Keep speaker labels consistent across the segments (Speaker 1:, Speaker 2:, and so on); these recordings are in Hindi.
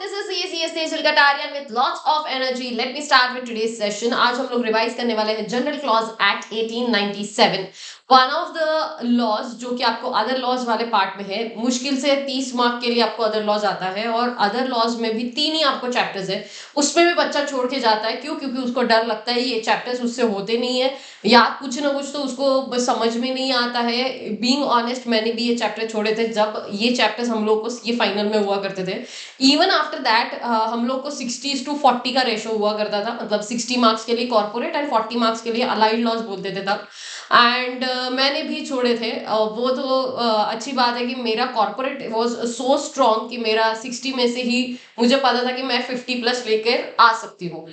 Speaker 1: this is CACS Tejal Katarian with lots of energy. Let me start with today's session. आज हम लोग रिवाइज करने वाले हैं general clause act 1897. One of the laws जो कि आपको अदर लॉज वाले पार्ट में है, मुश्किल से 30 मार्क के लिए आपको अदर लॉज आता है और अदर लॉज में भी 3 ही आपको चैप्टर्स है. उसमें भी बच्चा छोड़ के जाता है. क्यों? क्योंकि उसको डर लगता है ये चैप्टर्स उससे होते नहीं है या कुछ ना कुछ तो उसको बस समझ में नहीं आता है. बीइंग ऑनेस्ट, मैंने भी ये चैप्टर छोड़े थे जब ये चैप्टर्स हम लोग को ये फाइनल में हुआ करते थे. इवन आफ्टर दैट हम लोग को 60:40 का रेशो हुआ करता था. मतलब 60 मार्क्स के लिए कॉर्पोरेट एंड 40 मार्क्स के लिए अलाइड लॉज बोलते थे तब. एंड मैंने भी छोड़े थे. वो तो अच्छी बात है कि मेरा कॉर्पोरेट वाज सो स्ट्रॉन्ग कि मेरा 60 में से ही मुझे पता था कि मैं 50 प्लस लेकर आ सकती हूँ.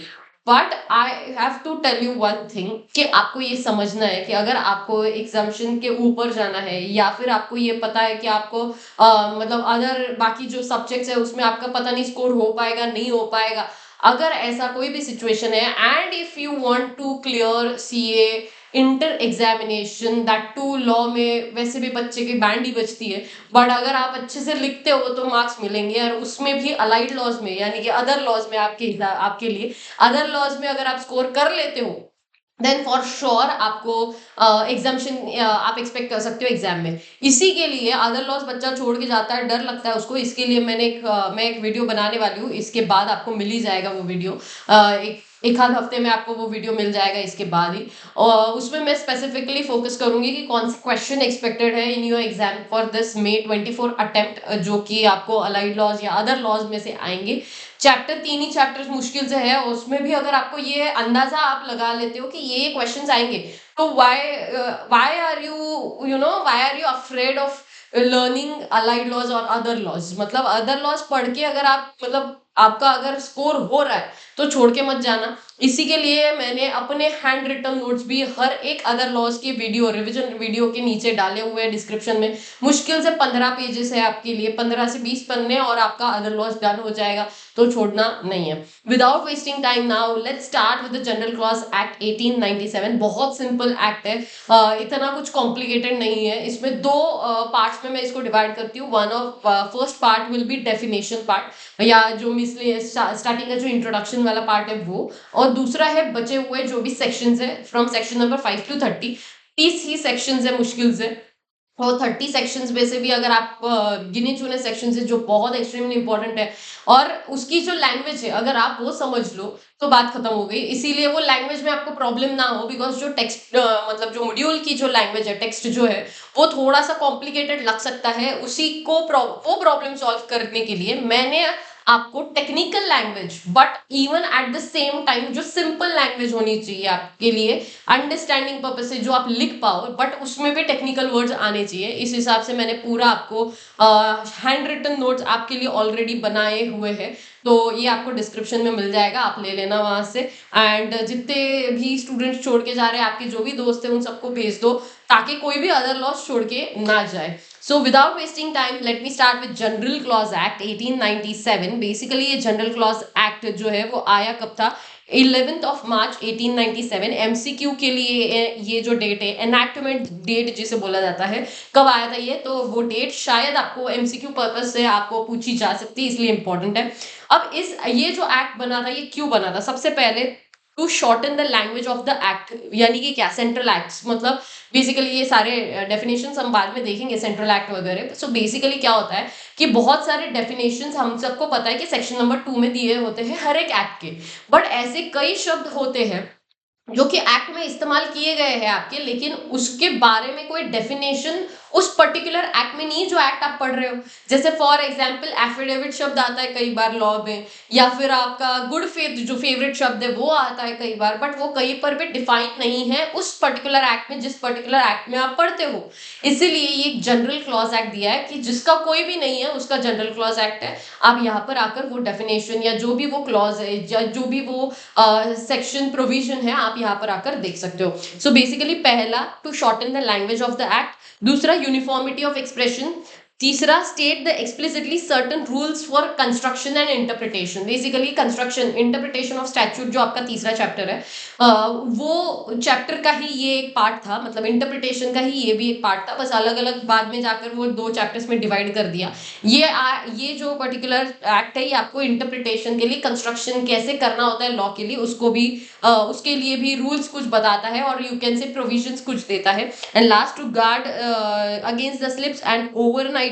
Speaker 1: But I have to tell you one thing कि आपको ये समझना है कि अगर आपको एग्जामिशन के ऊपर जाना है या फिर आपको ये पता है कि आपको मतलब अदर बाकी जो सब्जेक्ट्स है उसमें आपका पता नहीं स्कोर हो पाएगा नहीं हो पाएगा, अगर ऐसा कोई भी सिचुएशन है and if you want to clear CA inter examination that too law में वैसे भी बच्चे की बैंड ही बचती है. बट अगर आप अच्छे से लिखते हो तो मार्क्स मिलेंगे और उसमें भी अलाइड लॉज में यानी कि अदर लॉज में आपके लिए अदर लॉज में अगर आप स्कोर कर लेते हो देन फॉर श्योर आपको एग्जामिशन आप एक्सपेक्ट कर सकते हो एग्जाम में. इसी के लिए अदर लॉस बच्चा छोड़ के जाता है, डर लगता है उसको. इसके लिए मैं एक वीडियो बनाने वाली हूँ. इसके बाद आपको मिल ही जाएगा वो वीडियो. एक आध हफ्ते में आपको वो वीडियो मिल जाएगा इसके बाद ही. और उसमें मैं स्पेसिफिकली फोकस करूंगी कि कौन से क्वेश्चन एक्सपेक्टेड है in your exam for this May 24 attempt, जो कि आपको अलाइड लॉज या अदर लॉज में से आएंगे. चैप्टर 3 ही चैप्टर्स मुश्किल से है. उसमें भी अगर आपको ये अंदाजा आप लगा लेते हो कि ये क्वेश्चंस आएंगे तो why are you afraid of learning allied laws और अदर लॉज. मतलब अदर लॉज पढ़ के अगर आप मतलब आपका अगर स्कोर हो रहा है तो छोड़ के मत जाना. इसी के लिए मैंने अपने हैंड रिटन नोट्स भी हर एक अदर लॉज के वीडियो रिवीजन वीडियो के नीचे डाले हुए हैं डिस्क्रिप्शन में. मुश्किल से 15 पेजेस है आपके लिए, 15 से 20 पन्ने और आपका अदर लॉज डन हो जाएगा. तो छोड़ना नहीं है. Without wasting time now let's start with the general clause act 1897. बहुत सिंपल एक्ट है, इतना कुछ कॉम्प्लिकेटेड नहीं है. इसमें दो पार्ट्स में मैं इसको डिवाइड करती हूँ. One of first part will be definition part या जो मिसले स्टार्टिंग का जो इंट्रोडक्शन वाला पार्ट है वो, और दूसरा है बचे हुए जो भी सेक्शंस है from section number 5 to 30. 30 he sections है मुश्किल से. और 30 सेक्शंस में से भी अगर आप गिने चुने सेक्शन है जो बहुत एक्सट्रीमली इंपॉर्टेंट है और उसकी जो लैंग्वेज है अगर आप वो समझ लो तो बात खत्म हो गई. इसीलिए वो लैंग्वेज में आपको प्रॉब्लम ना हो, बिकॉज जो टेक्स्ट मतलब जो मॉड्यूल की जो लैंग्वेज है टेक्स्ट जो है वो थोड़ा सा कॉम्प्लिकेटेड लग सकता है. उसी को वो प्रॉब्लम सॉल्व करने के लिए मैंने आपको technical language but even at the same time जो सिंपल लैंग्वेज होनी चाहिए आपके लिए अंडरस्टैंडिंग पर्पज से जो आप लिख पाओ बट उसमें भी टेक्निकल वर्ड्स आने चाहिए, इस हिसाब से मैंने पूरा आपको हैंड रिटन नोट्स आपके लिए ऑलरेडी बनाए हुए हैं. तो ये आपको डिस्क्रिप्शन में मिल जाएगा, आप ले लेना वहां से. एंड जितने भी स्टूडेंट्स छोड़ के जा रहे हैं आपके जो भी दोस्त हैं उन सबको भेज दो ताकि कोई भी अदर लॉस छोड़ के ना जाए. So without wasting time, let me start with General Clause Act 1897. Basically ये General Clause Act जो है वो आया कब था? 11th of March 1897. MCQ के लिए ये जो डेट है एनैक्टमेंट डेट जिसे बोला जाता है, कब आया था ये, तो वो डेट शायद आपको MCQ पर्पज से आपको पूछी जा सकती है इसलिए इंपॉर्टेंट है. अब ये जो एक्ट बना था ये क्यों बना था? सबसे पहले to shorten the language of the act, यानी कि क्या सेंट्रल एक्ट्स, मतलब बेसिकली ये सारे डेफिनेशंस हम बाद में देखेंगे सेंट्रल एक्ट वगैरह. सो बेसिकली क्या होता है कि बहुत सारे डेफिनेशंस हम सबको पता है कि सेक्शन नंबर 2 में दिए होते हैं हर एक एक्ट के, बट ऐसे कई शब्द होते हैं जो कि एक्ट में इस्तेमाल किए गए हैं आपके, लेकिन उसके बारे में कोई डेफिनेशन उस पर्टिकुलर एक्ट में नहीं जो एक्ट आप पढ़ रहे हो. जैसे फॉर एग्जांपल एफिडेविट शब्द आता है कई बार लॉ में, या फिर आपका गुड फेथ जो फेवरेट शब्द है वो आता है कई बार, बट वो कहीं पर भी डिफाइन नहीं है उस पर्टिकुलर एक्ट में जिस पर्टिकुलर एक्ट में आप पढ़ते हो. इसीलिए ये एक जनरल क्लॉज एक्ट दिया है कि जिसका कोई भी नहीं है उसका जनरल क्लॉज एक्ट है. आप यहाँ पर आकर वो डेफिनेशन या जो भी वो क्लॉज है या जो भी वो सेक्शन प्रोविजन है आप यहाँ पर आकर देख सकते हो. सो बेसिकली पहला to shorten the language of the act, दूसरा यूनिफॉर्मिटी ऑफ एक्सप्रेशन, तीसरा, state the explicitly certain rules for construction and interpretation. Basically construction interpretation of statute जो आपका तीसरा चैप्टर है, वो चैप्टर का ही ये एक पार्ट था, मतलब इंटरप्रिटेशन का ही ये भी एक पार्ट था, बस अलग अलग बाद में जाकर वो दो चैप्टर्स में डिवाइड कर दिया। ये जो पर्टिकुलर एक्ट है ये आपको इंटरप्रिटेशन के लिए, कंस्ट्रक्शन कैसे करना होता है लॉ के लिए, उसको भी उसके लिए भी रूल्स कुछ बताता है, और यू कैन से प्रोविजंस कुछ देता है। And last, to guard against the slips and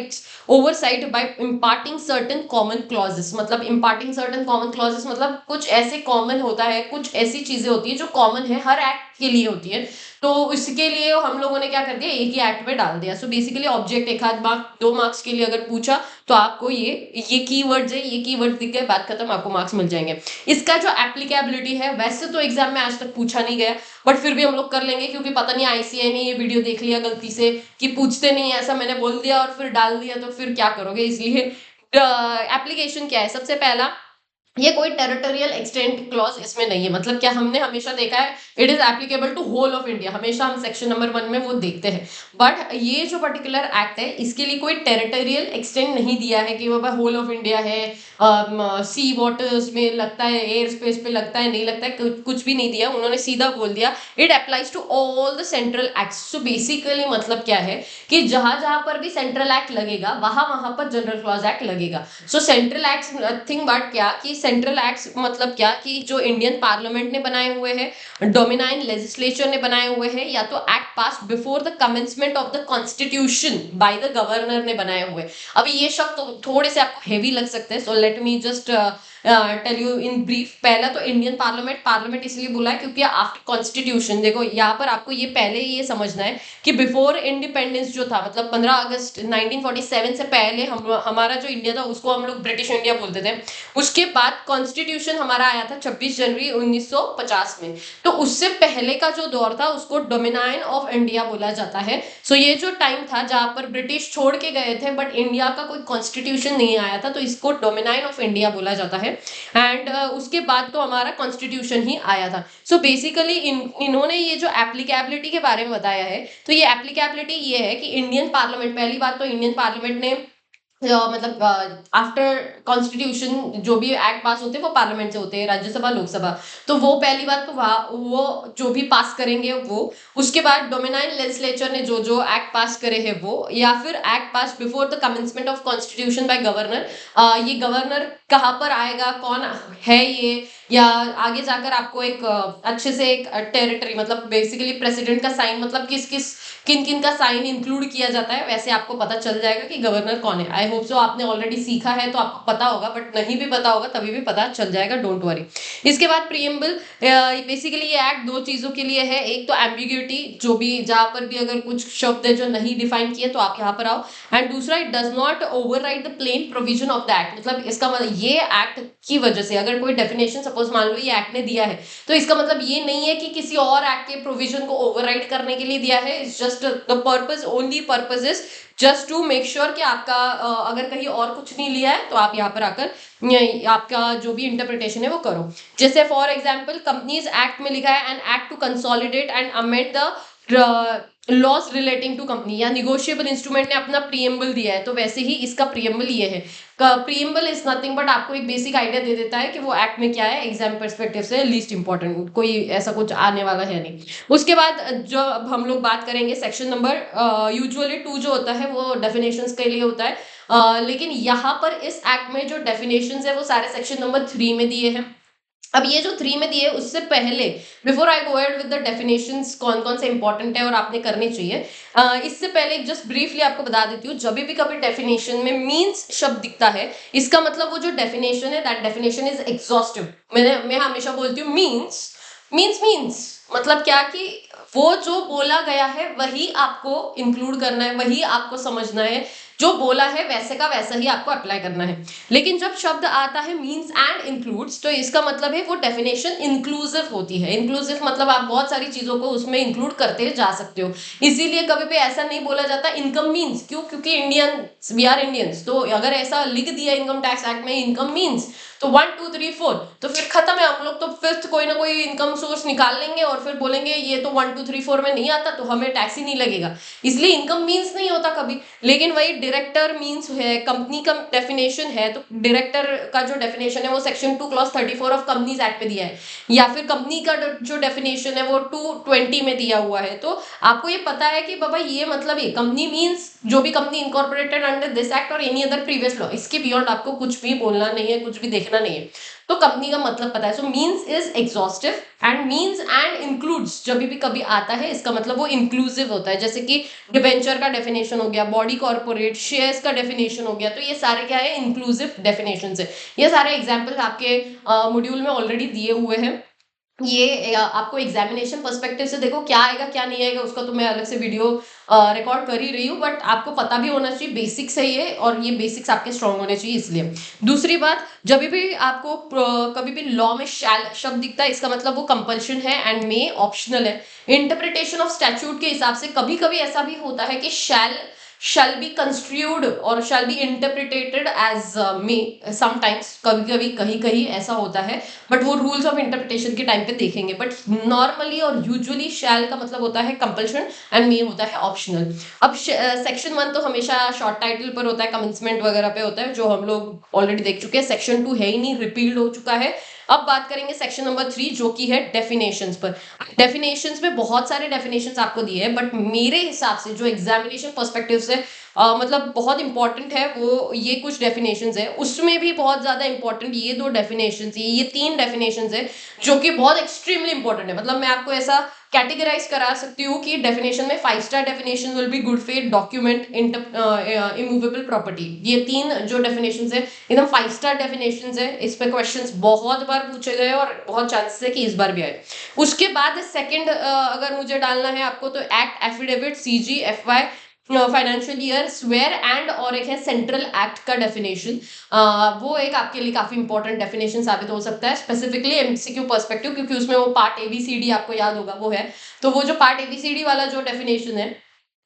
Speaker 1: oversight by imparting certain common clauses. मतलब इम्पार्टिंग सर्टेन कॉमन क्लॉजेस मतलब कुछ ऐसे कॉमन होता है, कुछ ऐसी चीजें होती है जो कॉमन है, हर एक्ट के लिए होती है, तो इसके लिए हम लोगों ने क्या कर दिया, एक ही एक्ट में डाल दिया। सो बेसिकली ऑब्जेक्ट एक आध मार्क 2 मार्क्स के लिए अगर पूछा तो आपको ये कीवर्ड्स है, ये कीवर्ड दिख गए, बात खत्म, आपको मार्क्स मिल जाएंगे। इसका जो एप्लीकेबिलिटी है, वैसे तो एग्जाम में आज तक पूछा नहीं गया, बट फिर भी हम लोग कर लेंगे, क्योंकि पता नहीं आईसीएआई ने ये वीडियो देख लिया गलती से कि पूछते नहीं है, ऐसा मैंने बोल दिया और फिर डाल दिया, तो फिर क्या करोगे। इसलिए एप्लीकेशन क्या है, सबसे पहला, ये कोई टेरिटोरियल एक्सटेंट क्लॉज इसमें नहीं है। मतलब क्या, हमने हमेशा देखा है it is applicable to whole of India, हमेशा हम सेक्शन नंबर 1 में वो देखते हैं। बट ये जो पर्टिकुलर एक्ट है इसके लिए कोई टेरिटोरियल एक्सटेंट नहीं दिया है कि बाबा होल ऑफ इंडिया है, सी वाटर्स में लगता है, एयर स्पेस पे लगता है, नहीं लगता है, कुछ भी नहीं दिया उन्होंने, सीधा बोल दिया it applies to all the central act. So basically मतलब क्या है कि जहां जहां पर भी सेंट्रल एक्ट लगेगा वहां वहां पर जनरल क्लॉज एक्ट लगेगा। सो सेंट्रल एक्ट नथिंग बट क्या कि सेंट्रल एक्ट्स मतलब क्या कि जो इंडियन पार्लियामेंट ने बनाए हुए हैं, डोमिनाइन लेजिस्लेचर ने बनाए हुए हैं, या तो act pass before the commencement of the constitution by the governor ने बनाए हुए। अभी ये शब्द तो थोड़े से आपको हेवी लग सकते हैं, so let me just tell you in brief. पहला तो इंडियन पार्लियामेंट इसलिए बोला है क्योंकि आफ्टर कॉन्स्टिट्यूशन, देखो यहाँ पर आपको ये पहले ये समझना है कि बिफोर इंडिपेंडेंस जो था, मतलब 15 अगस्त 1947 से पहले हमारा जो इंडिया था उसको हम लोग ब्रिटिश इंडिया बोलते थे। उसके बाद कॉन्स्टिट्यूशन हमारा आया था 26 जनवरी 1950 में, तो उससे पहले का जो दौर था उसको डोमिनाइन ऑफ इंडिया बोला जाता है। सो ये जो टाइम था जहां पर ब्रिटिश छोड़ के गए थे बट इंडिया का कोई कॉन्स्टिट्यूशन नहीं आया था, तो इसको डोमिनाइन ऑफ इंडिया बोला जाता है। एंड उसके बाद तो हमारा कॉन्स्टिट्यूशन ही आया था। सो बेसिकली इन्होंने ये जो एप्लीकेबिलिटी के बारे में बताया है, तो ये एप्लीकेबिलिटी ये है कि इंडियन पार्लियामेंट, पहली बात तो इंडियन पार्लियामेंट ने मतलब आफ्टर कॉन्स्टिट्यूशन जो भी एक्ट पास होते हैं वो पार्लियामेंट से होते हैं, राज्यसभा लोकसभा, तो वो पहली बात तो वो जो भी पास करेंगे वो, उसके बाद डोमिनाइन लेजिस्लेचर ने जो जो एक्ट पास करे हैं वो, या फिर act pass before the commencement of constitution bye governor. ये गवर्नर कहाँ पर आएगा, कौन है ये, या आगे जाकर आपको एक अच्छे से एक टेरिटरी, मतलब बेसिकली प्रेसिडेंट का साइन, मतलब किन किन का साइन इंक्लूड किया जाता है, वैसे आपको पता चल जाएगा कि गवर्नर कौन है। आई होप सो आपने ऑलरेडी सीखा है तो आपको पता होगा, बट नहीं भी पता होगा तभी भी पता चल जाएगा, डोंट वरी। इसके बाद प्रीएम्बल, बेसिकली ये एक्ट दो चीजों के लिए है, एक तो एम्बिग्यूटी, जो भी जहां पर भी अगर कुछ शब्द है जो नहीं डिफाइन किए तो आप यहाँ पर आओ, एंड दूसरा it does not override the plain provision of the act. मतलब इसका मतलब ये एक्ट की वजह से अगर कोई डेफिनेशन सपोज मान लो ये एक्ट ने दिया है, तो इसका मतलब ये नहीं है कि किसी और एक्ट के प्रोविजन को ओवरराइड करने के लिए दिया है। It's just the purpose, only purpose is just to make sure कि आपका अगर कहीं और कुछ नहीं लिया है तो आप यहाँ पर आकर आपका जो भी इंटरप्रिटेशन है वो करो। जैसे फॉर एग्जाम्पल कंपनीज एक्ट में लिखा है an act to consolidate and amend the laws relating to company, या निगोशिएबल इंस्ट्रूमेंट ने अपना प्रीएम्बल दिया है, तो वैसे ही इसका प्रीएम्बल ये है। प्रीएम्बल इज नथिंग बट आपको एक बेसिक आइडिया दे देता है कि वो एक्ट में क्या है, एग्जाम पर्सपेक्टिव से लीस्ट इंपॉर्टेंट, कोई ऐसा कुछ आने वाला है नहीं। उसके बाद जो अब हम लोग बात करेंगे सेक्शन नंबर यूजुअली 2 जो होता है वो डेफिनेशंस के लिए होता है, लेकिन यहाँ पर इस एक्ट में जो डेफिनेशंस है वो सारे सेक्शन नंबर 3 में दिए हैं। अब ये जो 3 में दिए उससे पहले, before I go ahead with the definitions कौन कौन से इंपॉर्टेंट है और आपने करने चाहिए, इससे पहले जस्ट ब्रीफली आपको बता देती हूँ, जब भी कभी डेफिनेशन में मीन्स शब्द दिखता है, इसका मतलब वो जो डेफिनेशन है दैट डेफिनेशन इज एग्जॉस्टिव। मैं हमेशा बोलती हूँ मीन्स मतलब क्या कि वो जो बोला गया है वही आपको इंक्लूड करना है, वही आपको समझना है, जो बोला है वैसे का वैसा ही आपको अप्लाई करना है। लेकिन जब शब्द आता है मीन्स एंड इंक्लूड्स, तो इसका मतलब है वो डेफिनेशन इंक्लूसिव होती है। इंक्लूसिव मतलब आप बहुत सारी चीजों को उसमें इंक्लूड करते जा सकते हो, इसीलिए कभी भी ऐसा नहीं बोला जाता इनकम मीन्स, क्यों, क्योंकि इंडियंस, वी आर इंडियंस, तो अगर ऐसा लिख दिया इनकम टैक्स एक्ट में इनकम मीन्स, तो 1 2 3 4 तो फिर खत्म है, हम लोग तो फिफ्थ कोई ना कोई इनकम सोर्स निकाल लेंगे और फिर बोलेंगे ये तो 1 2 3 4 में नहीं आता तो हमें टैक्स ही नहीं लगेगा, इसलिए इनकम मीन्स नहीं होता कभी। लेकिन वही डायरेक्टर मीन्स है, कंपनी का डेफिनेशन है, तो डायरेक्टर का जो डेफिनेशन है वो section 2 clause 34 of companies act में दिया है, या फिर कंपनी का जो डेफिनेशन है वो 220 में दिया हुआ है। तो आपको ये पता है कि बाबा ये मतलब ये कंपनी मीन्स जो भी company incorporated under this act और एनी अदर प्रीवियस लॉ, इसके बियॉन्ड आपको कुछ भी बोलना नहीं है, कुछ भी देखना नहीं है। तो कंपनी का मतलब पता है। So means is exhaustive and means and includes जब भी कभी आता है इसका मतलब वो इंक्लूसिव होता है। जैसे कि डिबेंचर का डेफिनेशन हो गया, बॉडी कॉर्पोरेट, शेयर्स का डेफिनेशन हो गया, तो ये सारे क्या है, इंक्लूसिव डेफिनेशन है। ये सारे एग्जाम्पल्स आपके मॉड्यूल में ऑलरेडी दिए हुए हैं। ये आपको एग्जामिनेशन पर्सपेक्टिव से देखो क्या आएगा क्या नहीं आएगा उसका तो मैं अलग से वीडियो रिकॉर्ड कर ही रही हूँ, बट आपको पता भी होना चाहिए बेसिक्स है ये, और ये बेसिक्स आपके स्ट्रांग होने चाहिए इसलिए। दूसरी बात, जब भी आपको कभी भी लॉ में शैल शब्द दिखता है इसका मतलब वो कंपल्शन है एंड मे ऑप्शनल है। इंटरप्रिटेशन ऑफ स्टैट्यूट के हिसाब से कभी कभी ऐसा भी होता है कि shall be construed और shall be interpreted as may sometimes, कभी कभी कहीं कहीं ऐसा होता है, बट वो रूल्स ऑफ इंटरप्रिटेशन के टाइम पे देखेंगे। बट नॉर्मली और यूजुअली शैल का मतलब होता है कंपल्शन एंड मे होता है ऑप्शनल। अब सेक्शन 1 तो हमेशा शॉर्ट टाइटल पर होता है, कमेंसमेंट वगैरह पे होता है, जो हम लोग ऑलरेडी देख चुके हैं। सेक्शन 2 है ही नहीं, रिपील्ड हो चुका है। अब बात करेंगे सेक्शन नंबर 3 जो कि है डेफिनेशंस पर। डेफिनेशंस में बहुत सारे डेफिनेशंस आपको दिए हैं, बट मेरे हिसाब से जो एग्जामिनेशन पर्सपेक्टिव से मतलब बहुत इंपॉर्टेंट है वो ये कुछ डेफिनेशंस है। उसमें भी बहुत ज्यादा इंपॉर्टेंट ये दो डेफिनेशंस, ये 3 डेफिनेशंस है जो कि बहुत एक्सट्रीमली इंपॉर्टेंट है। मतलब मैं आपको ऐसा कैटेगराइज करा सकती हूँ कि डेफिनेशन में 5 star definition will be good faith, document, immovable property. ये 3 जो डेफिनेशंस है एकदम 5 स्टार डेफिनेशंस है। इस पे क्वेश्चंस बहुत बार पूछे गए और बहुत चांसेस है कि इस बार भी आए। उसके बाद सेकंड अगर मुझे डालना है आपको तो act, affidavit, CG, FY, financial year, swear and, और एक है सेंट्रल एक्ट का डेफिनेशन। वो एक आपके लिए काफी इंपॉर्टेंट डेफिनेशन साबित हो सकता है, स्पेसिफिकली एमसीक्यू पर्सपेक्टिव, क्योंकि उसमें वो पार्ट एबीसीडी आपको याद होगा वो है। तो वो जो पार्ट एबीसीडी वाला जो डेफिनेशन है,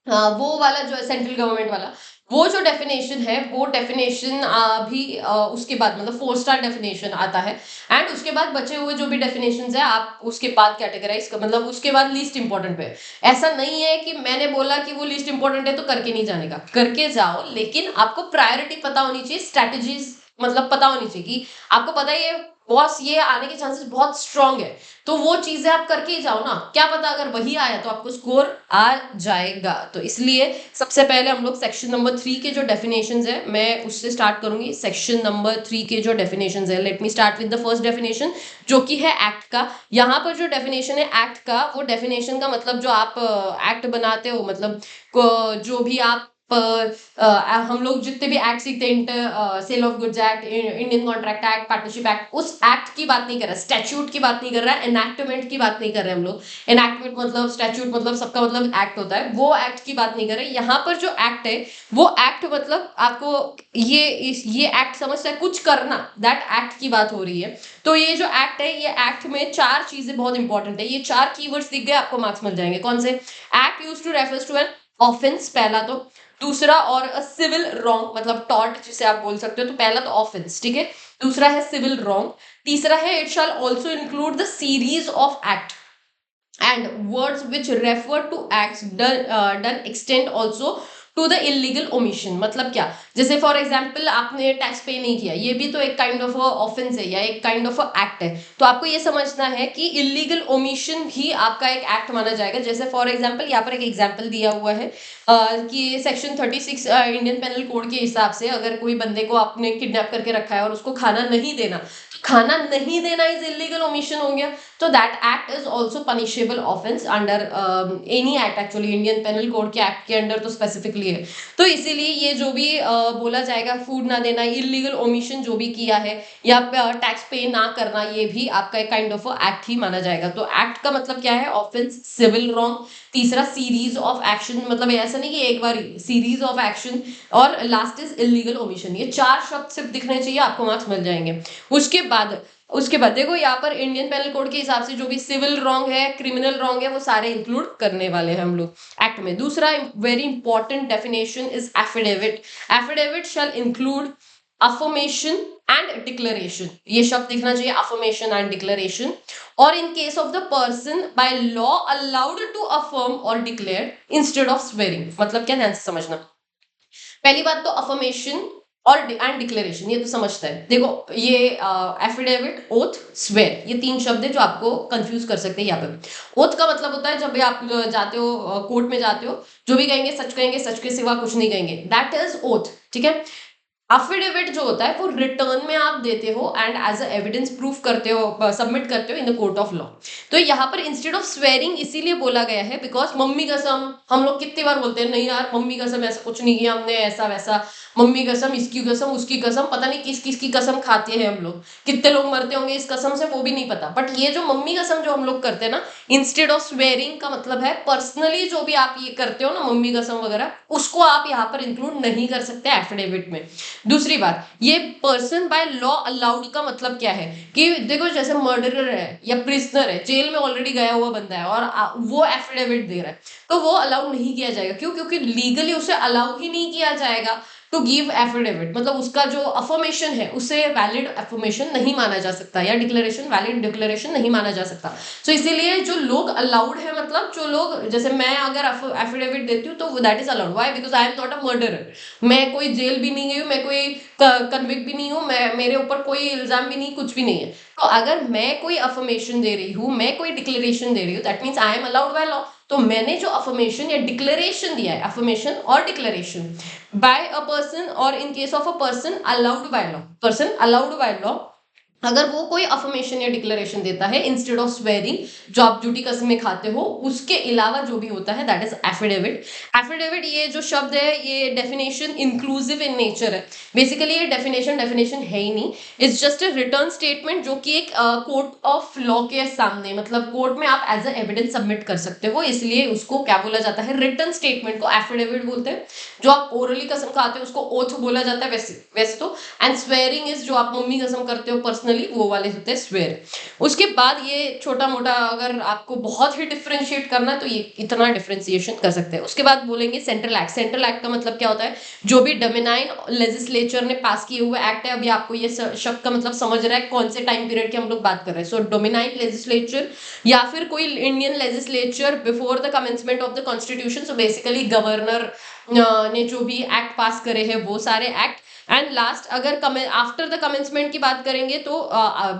Speaker 1: वो वाला जो है सेंट्रल गवर्नमेंट वाला, वो जो डेफिनेशन है वो डेफिनेशन भी उसके बाद मतलब 4 स्टार डेफिनेशन आता है। एंड उसके बाद बचे हुए जो भी डेफिनेशंस है आप उसके बाद कैटेगराइज कर, मतलब उसके बाद लीस्ट इंपॉर्टेंट पे। ऐसा नहीं है कि मैंने बोला कि वो लीस्ट इंपॉर्टेंट है तो करके नहीं जाने का, करके जाओ, लेकिन आपको प्रायोरिटी पता होनी चाहिए, स्ट्रैटेजीज मतलब पता होनी चाहिए कि आपको पता ही है बॉस ये आने के चांसेस बहुत स्ट्रांग है, तो वो चीजें आप करके ही जाओ ना। क्या पता अगर वही आया तो आपको स्कोर आ जाएगा। तो इसलिए सबसे पहले हम लोग सेक्शन नंबर 3 के जो डेफिनेशंस है मैं उससे स्टार्ट करूंगी। सेक्शन नंबर 3 के जो डेफिनेशंस है, let me start with the first definition जो कि है एक्ट का। यहाँ पर जो डेफिनेशन है एक्ट का, वो डेफिनेशन का मतलब जो आप एक्ट बनाते हो, मतलब जो भी आप हम लोग जितने भी एक्ट सीखते हैं, sale of goods act, Indian contract act, partnership act, उस एक्ट की बात नहीं कर रहा, स्टैट्यूट की बात नहीं कर रहा, एनैक्टमेंट की बात नहीं कर रहे हम लोग। एनैक्टमेंट मतलब स्टैट्यूट मतलब सबका मतलब एक्ट होता है, वो एक्ट की बात नहीं कर रहे। यहाँ पर जो एक्ट है वो एक्ट मतलब आपको ये एक्ट समझता है कुछ करना, दैट एक्ट की बात हो रही है। तो ये जो एक्ट है, ये एक्ट में 4 चीजें बहुत इंपॉर्टेंट है। ये 4 कीवर्ड्स दिख गए आपको, मार्क्स मिल जाएंगे। कौन से? Act use to refers to an offence, पहला तो। दूसरा, और सिविल रॉन्ग मतलब टॉर्ट जिसे आप बोल सकते हो, तो पहला तो ऑफेंस, ठीक है। दूसरा है सिविल रॉन्ग। तीसरा है it shall also include the series of act and words which refer to acts done extend also to the illegal omission. मतलब क्या? जैसे फॉर एग्जाम्पल आपने टैक्स पे नहीं किया, ये भी तो एक काइंड ऑफ ऑफेंस है या एक काइंड ऑफ एक्ट है। तो आपको ये समझना है कि इलीगल ओमिशन भी आपका एक एक्ट माना जाएगा। जैसे फॉर एग्जाम्पल यहाँ पर एक एग्जाम्पल दिया हुआ है कि सेक्शन 36 इंडियन पेनल कोड के हिसाब से अगर कोई बंदे को आपने किडनैप करके रखा है और उसको खाना नहीं देना, खाना नहीं देना इज इलीगल ओमिशन हो गया। तो that act is also punishable offence under any act, actually Indian penal code के एक्ट के अंडर तो स्पेसिफिकली है। तो इसीलिए ये जो भी बोला जाएगा फूड ना देना, इलीगल ओमिशन जो भी किया है, या टैक्स पे ना करना, ये भी आपका एक काइंड ऑफ एक्ट ही माना जाएगा। तो एक्ट का मतलब क्या है? Offence, civil wrong. तीसरा सीरीज ऑफ एक्शन, मतलब ऐसा नहीं कि एक बार, सीरीज ऑफ एक्शन। और लास्ट इज इलीगल ओमिशन। ये 4 शब्द सिर्फ दिखने चाहिए, आपको मार्क्स मिल जाएंगे। उसके बाद देखो यहाँ पर इंडियन पेनल कोड के हिसाब से जो भी सिविल रॉन्ग है, क्रिमिनल रॉन्ग है, वो सारे इंक्लूड करने वाले हैं हम लोग एक्ट में। दूसरा very important definition is affidavit. Affidavit shall include affirmation and declaration. ये शब्द दिखना चाहिए, अफर्मेशन एंड डिक्लेरेशन। और in case of the person by law allowed to affirm और डिक्लेयर इंस्टेड ऑफ स्वेरिंग। मतलब क्या? ध्यान से समझना। पहली बात तो अफर्मेशन और एंड डिक्लेरेशन, ये तो समझता है। देखो ये एफिडेविट, ओथ, स्वेर, ये 3 शब्द है जो आपको कंफ्यूज कर सकते हैं यहाँ पे। ओथ का मतलब होता है जब भी आप जाते हो कोर्ट में जाते हो, जो भी कहेंगे, सच के सिवा कुछ नहीं कहेंगे, दैट इज ओथ, ठीक है। अफिडेविट जो होता है वो रिटर्न में आप देते हो and as a evidence proof करते हो, सबमिट करते हो in the court of law. तो यहाँ पर इंस्टेड ऑफ स्वेरिंग इसीलिए बोला गया है बिकॉज मम्मी कसम, हम लोग कितनी बार बोलते हैं, नहीं यार मम्मी कसम ऐसा कुछ नहीं किया हमने, ऐसा वैसा, मम्मी कसम, इसकी कसम, उसकी कसम, पता नहीं किस किस की कसम खाते हैं हम लोग, कितने लोग मरते होंगे इस कसम से वो भी नहीं पता। बट ये जो मम्मी कसम जो हम लोग करते हैं ना, इंस्टेड ऑफ स्वेरिंग का मतलब है पर्सनली जो भी आप ये करते हो ना मम्मी कसम वगैरह, उसको आप यहाँ पर इंक्लूड नहीं कर सकते एफिडेविट में। दूसरी बात, ये पर्सन बाय लॉ अलाउड का मतलब क्या है कि देखो जैसे मर्डरर है या प्रिजनर है, जेल में ऑलरेडी गया हुआ बंदा है और वो एफिडेविट दे रहा है, तो वो अलाउड नहीं किया जाएगा। क्यों? क्योंकि लीगली उसे अलाउ ही नहीं किया जाएगा टू गिव एफिडेविट, मतलब उसका जो अफर्मेशन है उसे वैलिड अफर्मेशन नहीं माना जा सकता, या डिक्लेरेशन वैलिड डिक्लेरेशन नहीं माना जा सकता। सो इसीलिए जो लोग अलाउड है, मतलब जो लोग, जैसे मैं अगर एफिडेविट देती हूँ तो that is allowed, why? Because I am not a murderer, मैं कोई जेल भी नहीं गई हूँ, मैं कोई कन्विक्ट भी नहीं हूँ, मैं, मेरे ऊपर कोई इल्जाम भी नहीं, कुछ भी नहीं है। तो अगर मैं कोई अफर्मेशन दे रही हूँ, मैं कोई डिक्लेरेशन दे रही हूँ, that means I am allowed by law. तो मैंने जो अफर्मेशन या डिक्लेरेशन दिया है, अफर्मेशन और डिक्लेरेशन बाय अ पर्सन और in case of a person allowed by law, person allowed by law, अगर वो कोई अफर्मेशन या डिक्लेरेशन देता है इंस्टेड ऑफ स्वेरिंग, जो आप झूठी कस्में खाते हो, उसके अलावा जो भी होता है दैट इज एफिडेविट। एफिडेविट ये जो शब्द है ये डेफिनेशन इंक्लूसिव इन नेचर है। बेसिकली ये डेफिनेशन है ही नहीं, it's just a return statement जो कि एक कोर्ट ऑफ लॉ के सामने, मतलब कोर्ट में आप एज अ एविडेंस सबमिट कर सकते हो, इसलिए उसको क्या बोला जाता है, रिटर्न स्टेटमेंट को एफिडेविट बोलते हैं। जो आप ओरली कसम खाते हो उसको ओथ बोला जाता है वैसे वैसे तो। एंड स्वेरिंग इज जो आप मम्मी कसम करते हो पर्सनली, वो वाले होते हैं स्वेर। उसके बाद ये छोटा मोटा अगर आपको बहुत ही डिफरेंशिएट करना है तो ये इतना डिफरेंशिएशन कर सकते हैं। उसके बाद बोलेंगे सेंट्रल एक्ट। सेंट्रल एक्ट का मतलब क्या होता है, जो भी डोमिनाइन लेजिस्लेचर ने पास किए हुए एक्ट है। अभी आपको ये शब्द का मतलब समझ रहा है कौन से टाइम पीरियड की हम लोग बात कर रहे हैं। सो डोमिनाइन लेजिस्लेचर या फिर कोई Indian legislature before the commencement of the constitution. So basically governor ने जो भी एक्ट पास करे हैं वो सारे एक्ट। एंड लास्ट अगर आफ्टर द कमेंसमेंट की बात करेंगे तो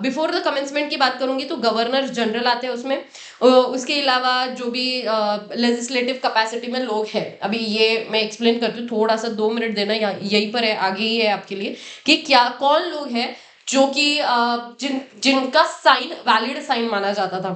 Speaker 1: बिफोर द कमेंसमेंट की बात करूंगी तो गवर्नर जनरल आते हैं उसमें। उसके अलावा जो भी लेजिस्लेटिव कैपेसिटी में लोग हैं, अभी ये मैं एक्सप्लेन करती हूँ, थोड़ा सा 2 मिनट देना, यहीं पर है, आगे ही है आपके लिए कि क्या कौन लोग हैं जो कि जिनका साइन वैलिड साइन माना जाता था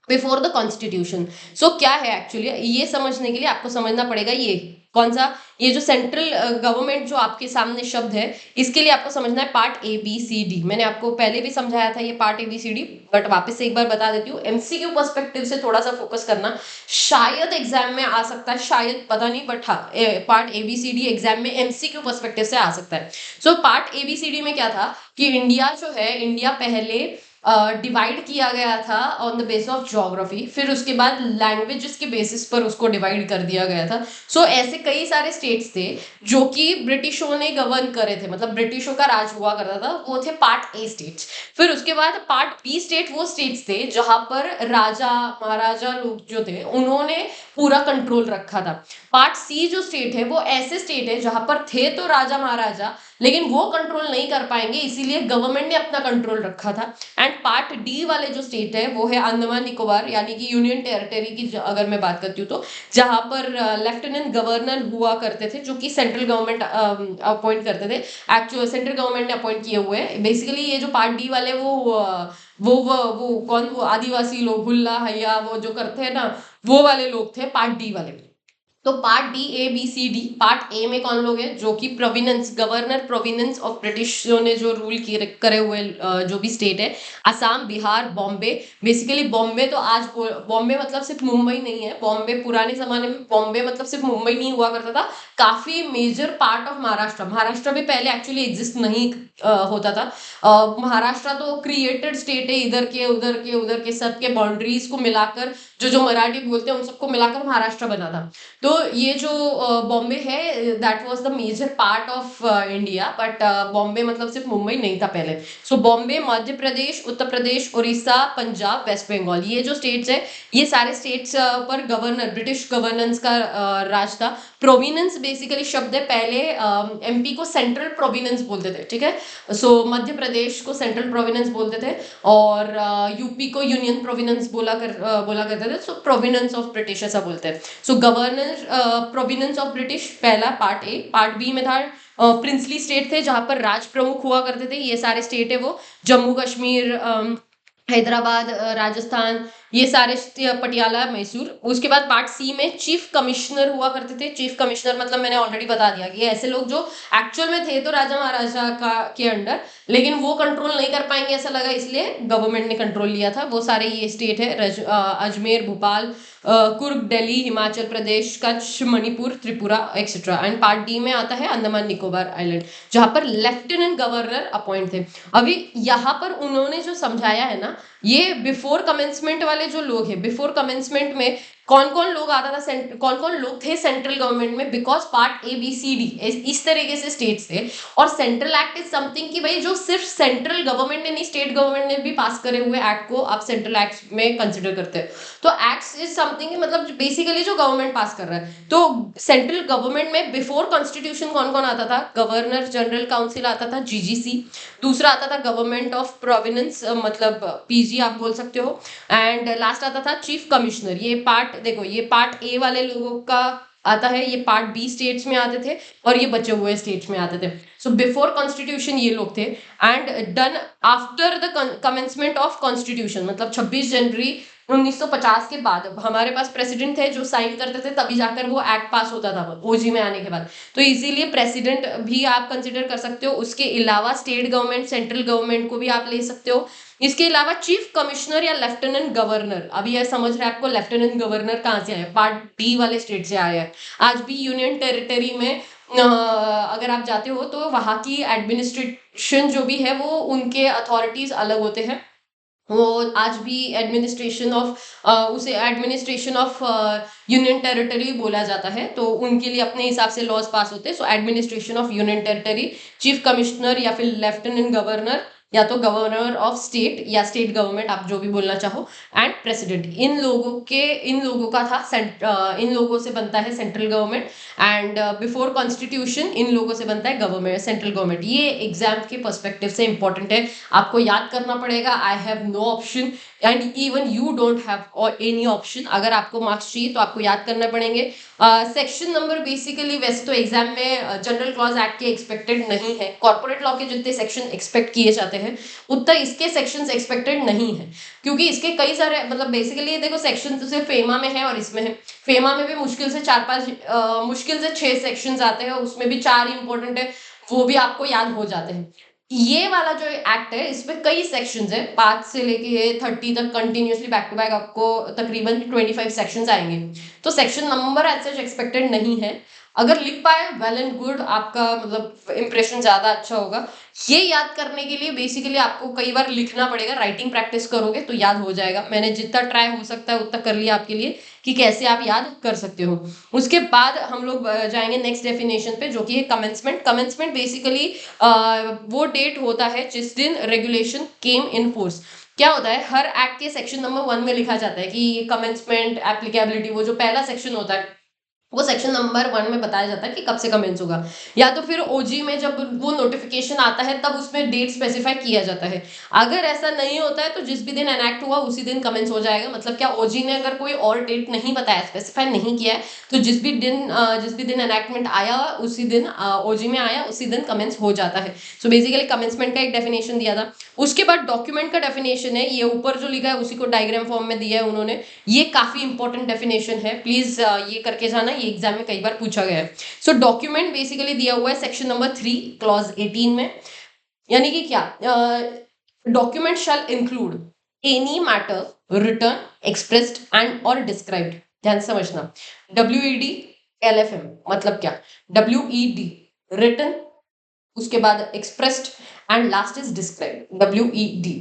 Speaker 1: बिफोर द कॉन्स्टिट्यूशन। सो क्या है एक्चुअली, ये समझने के लिए आपको समझना पड़ेगा ये कौन सा, ये जो सेंट्रल गवर्नमेंट जो आपके सामने शब्द है, इसके लिए आपको समझना है पार्ट ABCD। मैंने आपको पहले भी समझाया था ये पार्ट ABCD, बट वापस से एक बार बता देती हूँ। MCQ पर्सपेक्टिव से थोड़ा सा फोकस करना, शायद एग्जाम में आ सकता है, शायद पता नहीं, बट हाँ पार्ट ABCD एग्जाम में MCQ पर्सपेक्टिव से आ सकता है। सो पार्ट ABCD में क्या था कि इंडिया जो है, इंडिया पहले डिवाइड किया गया था on the base of geography, फिर उसके बाद लैंग्वेजेस के बेसिस पर उसको डिवाइड कर दिया गया था। सो ऐसे कई सारे स्टेट्स थे जो कि ब्रिटिशों ने गवर्न करे थे, मतलब ब्रिटिशों का राज हुआ करता था, वो थे पार्ट A स्टेट्स। फिर उसके बाद पार्ट B स्टेट वो स्टेट्स थे जहां पर राजा महाराजा लोग जो थे उन्होंने पूरा कंट्रोल रखा था। पार्ट C जो स्टेट है वो ऐसे स्टेट है जहां पर थे तो राजा महाराजा, लेकिन वो कंट्रोल नहीं कर पाएंगे, इसीलिए गवर्नमेंट ने अपना कंट्रोल रखा था। एंड पार्ट D वाले जो स्टेट है वो है अंडमान निकोबार, यानी कि यूनियन टेरिटरी की अगर मैं बात करती हूँ तो, जहां पर लेफ्टिनेंट गवर्नर हुआ करते थे जो कि सेंट्रल गवर्नमेंट अपॉइंट करते थे, एक्चुअल सेंट्रल गवर्नमेंट ने अपॉइंट किए हुए हैं। बेसिकली ये जो पार्ट D वाले वो कौन, वो आदिवासी लोग, हुल्ला हैया वो जो करते हैं ना, वो वाले लोग थे पार्ट D वाले। तो part D, A, B, C, D, part A में कौन लोग हैं, जो कि प्रोविनेंस, गवर्नर प्रोविनेंस ऑफ ब्रिटिशों ने जो रूल किए करे हुए जो भी स्टेट है, असम, बिहार, बॉम्बे। बेसिकली बॉम्बे तो आज बॉम्बे मतलब सिर्फ मुंबई नहीं है, बॉम्बे पुराने जमाने में बॉम्बे मतलब सिर्फ मुंबई नहीं हुआ करता था, काफी major part of Maharashtra, Maharashtra भी पहले एक्चुअली एग्जिस्ट नहीं होता था। महाराष्ट्र तो क्रिएटेड स्टेट है, इधर के उधर के उधर के सबके बाउंड्रीज को मिलाकर जो मराठी बोलते हैं उन सबको मिलाकर महाराष्ट्र बना था। तो ये जो बॉम्बे है that was the major part of India, but Bombay मतलब सिर्फ मुंबई नहीं था पहले। सो बॉम्बे, मध्य प्रदेश, उत्तर प्रदेश, उड़ीसा, पंजाब, वेस्ट बंगाल, ये जो स्टेट्स है, ये सारे स्टेट्स पर गवर्नर, ब्रिटिश गवर्नेंस का राज था। प्रोविनेंस बेसिकली शब्द है, पहले एमपी को सेंट्रल प्रोविनेंस बोलते थे, ठीक है। सो मध्य प्रदेश को सेंट्रल प्रोविनेंस बोलते थे, और यूपी को यूनियन प्रोविनेंस बोला करते थे। सो प्रोविनेंस ऑफ ब्रिटिश ऐसा बोलते हैं। सो गवर्नर प्रोविनेंस ऑफ ब्रिटिश, पहला पार्ट ए। पार्ट बी में था प्रिंसली स्टेट थे, जहां पर राज प्रमुख हुआ करते थे। ये सारे स्टेट है वो जम्मू कश्मीर, हैदराबाद, राजस्थान, ये सारे पटियाला, मैसूर। उसके बाद पार्ट सी में चीफ कमिश्नर हुआ करते थे। चीफ कमिश्नर मतलब मैंने ऑलरेडी बता दिया कि ऐसे लोग जो एक्चुअल में थे तो राजा महाराजा का के अंडर, लेकिन वो कंट्रोल नहीं कर पाएंगे ऐसा लगा, इसलिए गवर्नमेंट ने कंट्रोल लिया था। वो सारे ये स्टेट है Ajmer, Bhopal, Coorg, Delhi, Himachal Pradesh, Kutch, Manipur, Tripura etcetera. And part D में आता है अंडमान निकोबार आइलैंड, जहां पर लेफ्टिनेंट गवर्नर अपॉइंट थे। अभी यहाँ पर उन्होंने जो समझाया है ना, ये बिफोर कमेंसमेंट वाले जो लोग हैं, बिफोर कमेंसमेंट में कौन कौन लोग आता था, कौन कौन लोग थे सेंट्रल गवर्नमेंट में, because part A B C D इस तरीके से स्टेट्स थे। और सेंट्रल एक्ट इज समथिंग कि भाई जो सिर्फ सेंट्रल गवर्नमेंट ने नहीं, स्टेट गवर्नमेंट ने भी पास करे हुए एक्ट को आप सेंट्रल एक्ट में कंसिडर करते हैं। तो एक्ट्स इज समथिंग मतलब बेसिकली जो गवर्नमेंट पास कर रहा है। तो सेंट्रल गवर्नमेंट में बिफोर कॉन्स्टिट्यूशन कौन कौन आता था, गवर्नर जनरल काउंसिल आता था, जीजीसी। दूसरा आता था गवर्नमेंट ऑफ प्रोविनेंस, मतलब पीजी आप बोल सकते हो। एंड लास्ट आता था चीफ कमिश्नर। ये पार्ट देखो, ये पार्ट ए वाले लोगों का आता है, ये पार्ट बी स्टेट्स में आते थे, और ये बचे हुए स्टेट्स में आते थे। सो बिफोर कॉन्स्टिट्यूशन ये लोग थे, and done after the commencement of constitution, मतलब 26 जनवरी 1950 के बाद हमारे पास प्रेसिडेंट थे जो साइन करते थे, तभी जाकर वो एक्ट पास होता था ओजी में आने के बाद। तो इसीलिए प्रेसिडेंट भी आप कंसिडर कर सकते हो। उसके अलावा स्टेट गवर्नमेंट, सेंट्रल गवर्नमेंट को भी आप ले सकते हो। इसके अलावा चीफ कमिश्नर या लेफ्टिनेंट गवर्नर, अभी यह समझ रहे हैं आपको लेफ्टिनेंट गवर्नर कहाँ से आया, पार्ट डी वाले स्टेट से आया है। आज भी यूनियन टेरिटरी में अगर आप जाते हो तो वहाँ की एडमिनिस्ट्रेशन जो भी है वो उनके अथॉरिटीज अलग होते हैं। वो आज भी एडमिनिस्ट्रेशन ऑफ उसे एडमिनिस्ट्रेशन ऑफ यूनियन टेरिटरी बोला जाता है। तो उनके लिए अपने हिसाब से लॉज पास होते हैं। So administration of union territory, chief commissioner या फिर लेफ्टिनेंट गवर्नर, या तो गवर्नर ऑफ स्टेट या स्टेट गवर्नमेंट, आप जो भी बोलना चाहो, एंड प्रेसिडेंट। इन लोगों का था इन लोगों से बनता है central government. And before constitution इन लोगों से बनता है गवर्नमेंट, सेंट्रल गवर्नमेंट। ये एग्जाम के पर्सपेक्टिव से इंपॉर्टेंट है, आपको याद करना पड़ेगा। I have no option and even you don't have any option. अगर आपको मार्क्स चाहिए तो आपको याद करने पड़ेंगे। सेक्शन नंबर बेसिकली वैसे तो एग्जाम में जनरल क्लॉज एक्ट के एक्सपेक्टेड नहीं है। कॉर्पोरेट लॉ के जितने सेक्शन एक्सपेक्ट किए जाते हैं उतना इसके सेक्शंस एक्सपेक्टेड नहीं है, क्योंकि इसके कई सारे मतलब बेसिकली देखो सेक्शन तो सिर्फ फेमा में है और इसमें है। फेमा में भी मुश्किल से 4-5 मुश्किल से 6 सेक्शंस आते हैं, उसमें भी 4 इंपॉर्टेंट है, वो भी आपको याद हो जाते हैं। ये वाला जो एक्ट है इसमें कई सेक्शंस है, 5 से लेके 30 तक कंटिन्यूसली बैक टू बैक आपको तकरीबन 25 सेक्शंस आएंगे। तो section number as such expected नहीं है। अगर लिख पाए वेल एंड गुड, आपका मतलब इंप्रेशन ज्यादा अच्छा होगा। ये याद करने के लिए बेसिकली आपको कई बार लिखना पड़ेगा, राइटिंग प्रैक्टिस करोगे तो याद हो जाएगा। मैंने जितना ट्राई हो सकता है उतना कर लिया आपके लिए कि कैसे आप याद कर सकते हो। उसके बाद हम लोग जाएंगे नेक्स्ट डेफिनेशन पे, जो कि है कमेंसमेंट। कमेंसमेंट बेसिकली वो डेट होता है जिस दिन रेगुलेशन केम इन फोर्स। क्या होता है, हर एक्ट के सेक्शन नंबर 1 में लिखा जाता है कि कमेंसमेंट एप्लीकेबिलिटी, वो जो पहला सेक्शन होता है वो सेक्शन नंबर 1 में बताया जाता है कि कब से कमेंस होगा। या तो फिर ओजी में जब वो नोटिफिकेशन आता है तब उसमें डेट स्पेसिफाई किया जाता है। अगर ऐसा नहीं होता है तो जिस भी दिन एनेक्ट हुआ उसी दिन कमेंस हो जाएगा। मतलब क्या, ओजी ने अगर कोई और डेट नहीं बताया, स्पेसिफाई नहीं किया है, तो जिस भी दिन एनेक्टमेंट आया उसी दिन ओजी में आया उसी दिन कमेंस हो जाता है। सो बेसिकली कमेंसमेंट का एक डेफिनेशन दिया था। उसके बाद डॉक्यूमेंट का डेफिनेशन है, ये ऊपर जो लिखा है उसी को डायग्राम फॉर्म में दिया है उन्होंने। ये काफी इंपॉर्टेंट डेफिनेशन है, प्लीज ये करके जाना, ये एग्जाम में कई बार पूछा गया है। सो डॉक्यूमेंट बेसिकली दिया हुआ है सेक्शन नंबर 3 क्लॉज 18 में। यानी कि क्या, document shall include any matter return, expressed and और डिस्क्राइब्ड। ध्यान से समझना, WED LFM मतलब क्या, WED रिटर्न, उसके बाद expressed and last is describe, WED।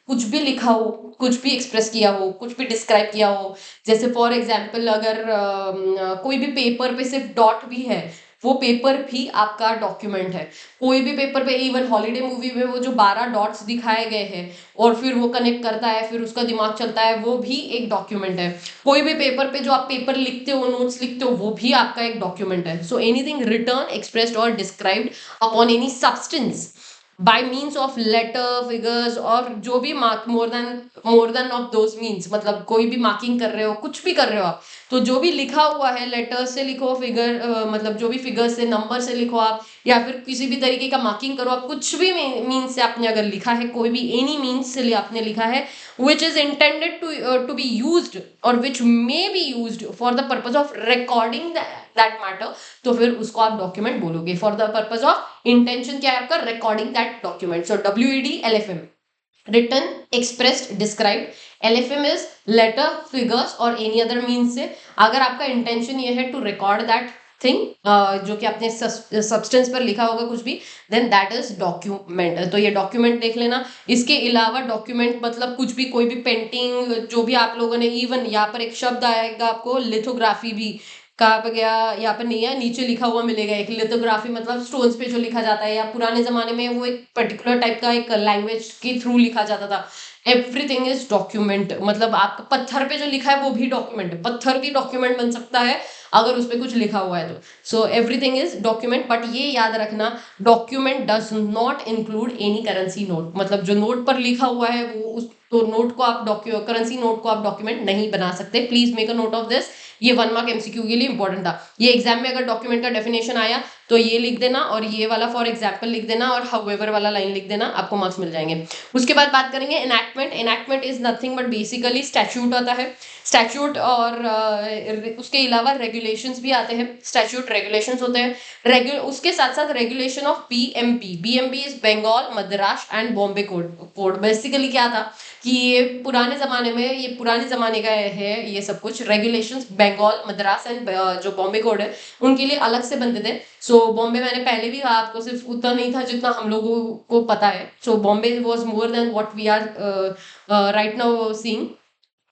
Speaker 1: कुछ भी लिखा हो, कुछ भी एक्सप्रेस किया हो, कुछ भी डिस्क्राइब किया हो, जैसे फॉर एग्जाम्पल अगर कोई भी पेपर पे सिर्फ डॉट भी है, वो पेपर भी आपका डॉक्यूमेंट है। कोई भी पेपर पे, इवन हॉलीडे मूवी में वो जो 12 डॉट्स दिखाए गए हैं और फिर वो कनेक्ट करता है, फिर उसका दिमाग चलता है, वो भी एक डॉक्यूमेंट है। कोई भी पेपर पे जो आप पेपर लिखते हो, नोट्स लिखते हो, वो भी आपका एक डॉक्यूमेंट है। सो एनीथिंग रिटर्न, एक्सप्रेस्ड और described upon any substance by means of letter, figures, और जो भी mark more than of those means, मतलब कोई भी मार्किंग कर रहे हो, कुछ भी कर रहे हो आप, तो जो भी लिखा हुआ है, लेटर से लिखो, फिगर मतलब जो भी फिगर से, नंबर से लिखो आप, या फिर किसी भी तरीके का मार्किंग करो आप, कुछ भी मीन्स से आपने अगर लिखा है, कोई भी एनी मीन्स से आपने लिखा है, which is intended to be used or which may be used for the purpose of recording that matter, तो फिर उसको आप डॉक्यूमेंट बोलोगे। For the purpose of intention क्या है आपका, recording that document. So WED, LFM, written, expressed, described। LFM is letter, figures और any other means से अगर आपका इंटेंशन ये है टू रिकॉर्ड दैट थिंग, जो कि आपने सब्सटेंस पर लिखा होगा कुछ भी, देन दैट इज डॉक्यूमेंट। तो ये डॉक्यूमेंट देख लेना। इसके अलावा डॉक्यूमेंट मतलब कुछ भी, कोई भी पेंटिंग जो भी आप लोगों ने, इवन यहाँ पर एक शब्द आएगा आपको लिथोग्राफी भी, कहाँ पे गया, यहाँ पर नहीं है, नीचे लिखा हुआ मिलेगा एक, लिथोग्राफी मतलब स्टोन्स पे जो लिखा जाता है, या पुराने जमाने में वो एक पर्टिकुलर टाइप का एक लैंग्वेज के थ्रू लिखा जाता था। एवरीथिंग इज डॉक्यूमेंट, मतलब आपका पत्थर पे जो लिखा है वो भी डॉक्यूमेंट है, पत्थर भी डॉक्यूमेंट बन सकता है अगर उस पर कुछ लिखा हुआ है तो। So everything is document, but ये याद रखना, document does not include any currency note, मतलब जो नोट पर लिखा हुआ है वो उस तो नोट को आप करेंसी नोट को आप डॉक्यूमेंट नहीं बना सकते। Please make a note of this, ये 1 मार्क MCQ के लिए इंपॉर्टेंट था। ये एग्जाम में अगर डॉक्यूमेंट का डेफिनेशन आया तो ये लिख देना, और ये वाला फॉर एग्जाम्पल लिख देना, और हाउएवर वाला लाइन लिख देना, आपको मार्क्स मिल जाएंगे। उसके बाद बात करेंगे enactment. Enactment is nothing but basically statute आता है। स्टैट्यूट और उसके अलावा रेगुलेशंस भी आते हैं। स्टैट्यूट रेगुलेशंस होते हैं, उसके साथ साथ regulation of BMP। BMP is Bengal, Madras and Bombay code. Basically क्या था कि ये पुराने ज़माने में, ये पुराने ज़माने का है ये सब कुछ। रेगुलेशंस बंगाल, मद्रास एंड जो बॉम्बे कोड है उनके लिए अलग से बनते थे। सो बॉम्बे, मैंने पहले भी कहा आपको, सिर्फ उतना नहीं था जितना हम लोगों को पता है। So Bombay was more than what we are right now seeing.